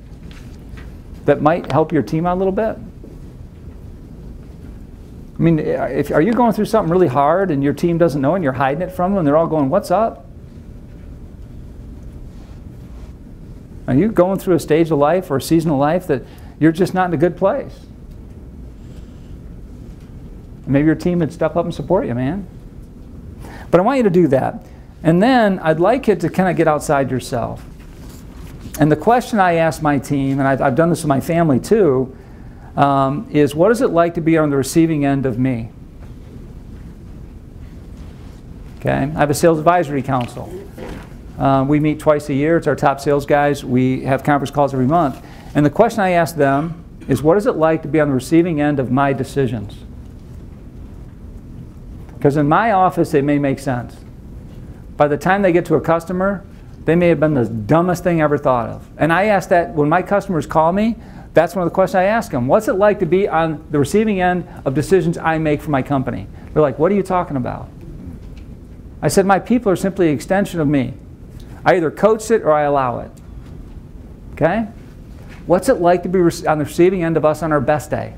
that might help your team out a little bit? I mean, are you going through something really hard and your team doesn't know and you're hiding it from them and they're all going, what's up? Are you going through a stage of life or a season of life that you're just not in a good place? Maybe your team would step up and support you, man. But I want you to do that. And then I'd like it to kind of get outside yourself. And the question I ask my team, and I've done this with my family too, is what is it like to be on the receiving end of me? Okay, I have a sales advisory council. We meet twice a year. It's our top sales guys. We have conference calls every month. And the question I ask them is what is it like to be on the receiving end of my decisions? Because in my office, they may make sense. By the time they get to a customer, they may have been the dumbest thing I ever thought of. And I ask that when my customers call me, that's one of the questions I ask them. What's it like to be on the receiving end of decisions I make for my company? They're like, what are you talking about? I said, my people are simply an extension of me. I either coach it or I allow it. Okay? What's it like to be on the receiving end of us on our best day?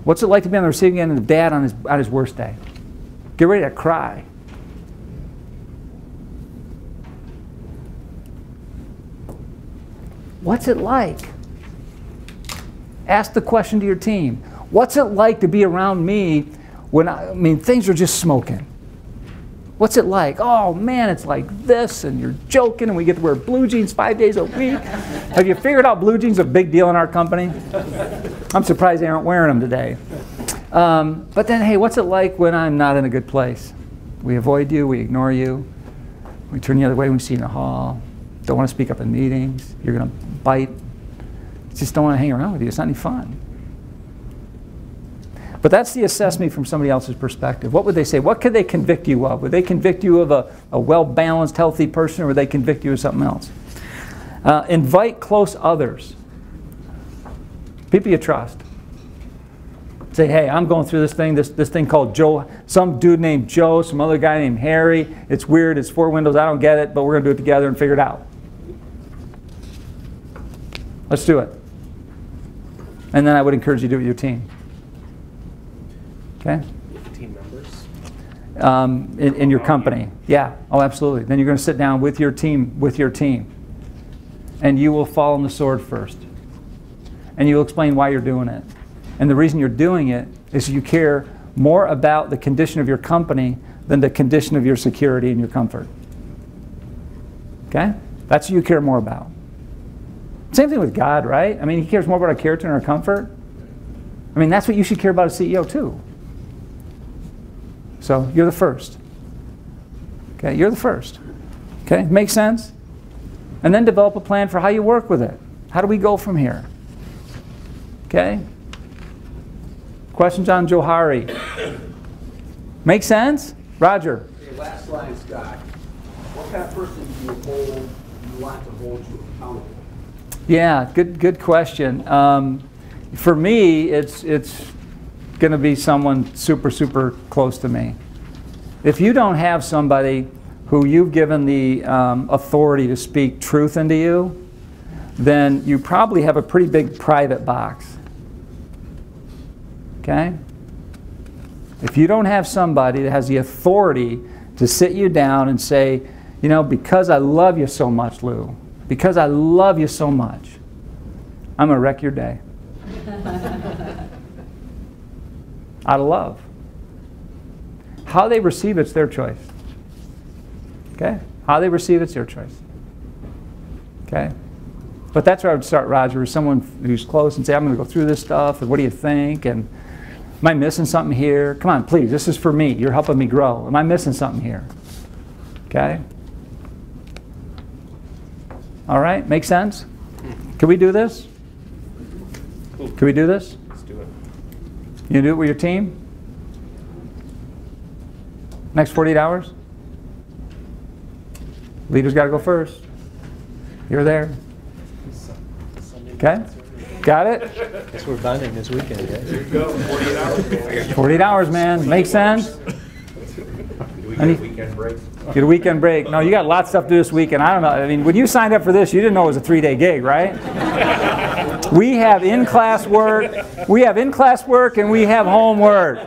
What's it like to be on the receiving end of Dad on his worst day? Get ready to cry. What's it like? Ask the question to your team. What's it like to be around me when things are just smoking? What's it like? Oh man, it's like this, and you're joking, and we get to wear blue jeans 5 days a week. Have you figured out blue jeans are a big deal in our company? I'm surprised they aren't wearing them today. But then, hey, what's it like when I'm not in a good place? We avoid you, we ignore you, we turn the other way when we see you in the hall, don't want to speak up in meetings, you're going to bite, just don't want to hang around with you, it's not any fun. But that's the assess me from somebody else's perspective. What would they say? What could they convict you of? Would they convict you of a well-balanced, healthy person, or would they convict you of something else? Invite close others. People you trust. Say, hey, I'm going through this thing called Joe, some dude named Joe, some other guy named Harry. It's weird, it's 4 windows, I don't get it, but we're going to do it together and figure it out. Let's do it. And then I would encourage you to do it with your team. Okay? Team members? In your company. Yeah, oh absolutely. Then you're going to sit down with your team. And you will fall on the sword first. And you'll explain why you're doing it. And the reason you're doing it is you care more about the condition of your company than the condition of your security and your comfort. Okay? That's what you care more about. Same thing with God, right? I mean, He cares more about our character and our comfort. I mean, that's what you should care about as CEO too. So you're the first. Okay, you're the first. Okay, makes sense? And then develop a plan for how you work with it. How do we go from here? Okay? Questions on Johari? Make sense? Roger. Okay, last line, Scott. What kind of person do you want to hold you accountable? Yeah, good question. For me, it's going to be someone super, super close to me. If you don't have somebody who you've given the authority to speak truth into you, then you probably have a pretty big private box. Okay? If you don't have somebody that has the authority to sit you down and say, you know, because I love you so much, Lou, because I love you so much, I'm going to wreck your day. Out of love. How they receive it's their choice. Okay? How they receive it's their choice. Okay? But that's where I would start, Roger, with someone who's close and say, I'm going to go through this stuff, and what do you think? And Am I missing something here? Come on, please, this is for me. You're helping me grow. Am I missing something here? Okay? All right, make sense? Can we do this? Can we do this? Let's do it. You do it with your team? Next 48 hours? Leaders got to go first. You're there. Okay? Got it? Guess we're bonding this weekend, guys. There you go, 48 hours. 48 hours, man. Make sense? Do we get a weekend break? Get a weekend break. No, you got lots of stuff to do this weekend. I don't know. I mean, when you signed up for this, you didn't know it was a 3-day gig, right? We have in-class work. We have in-class work and we have homework.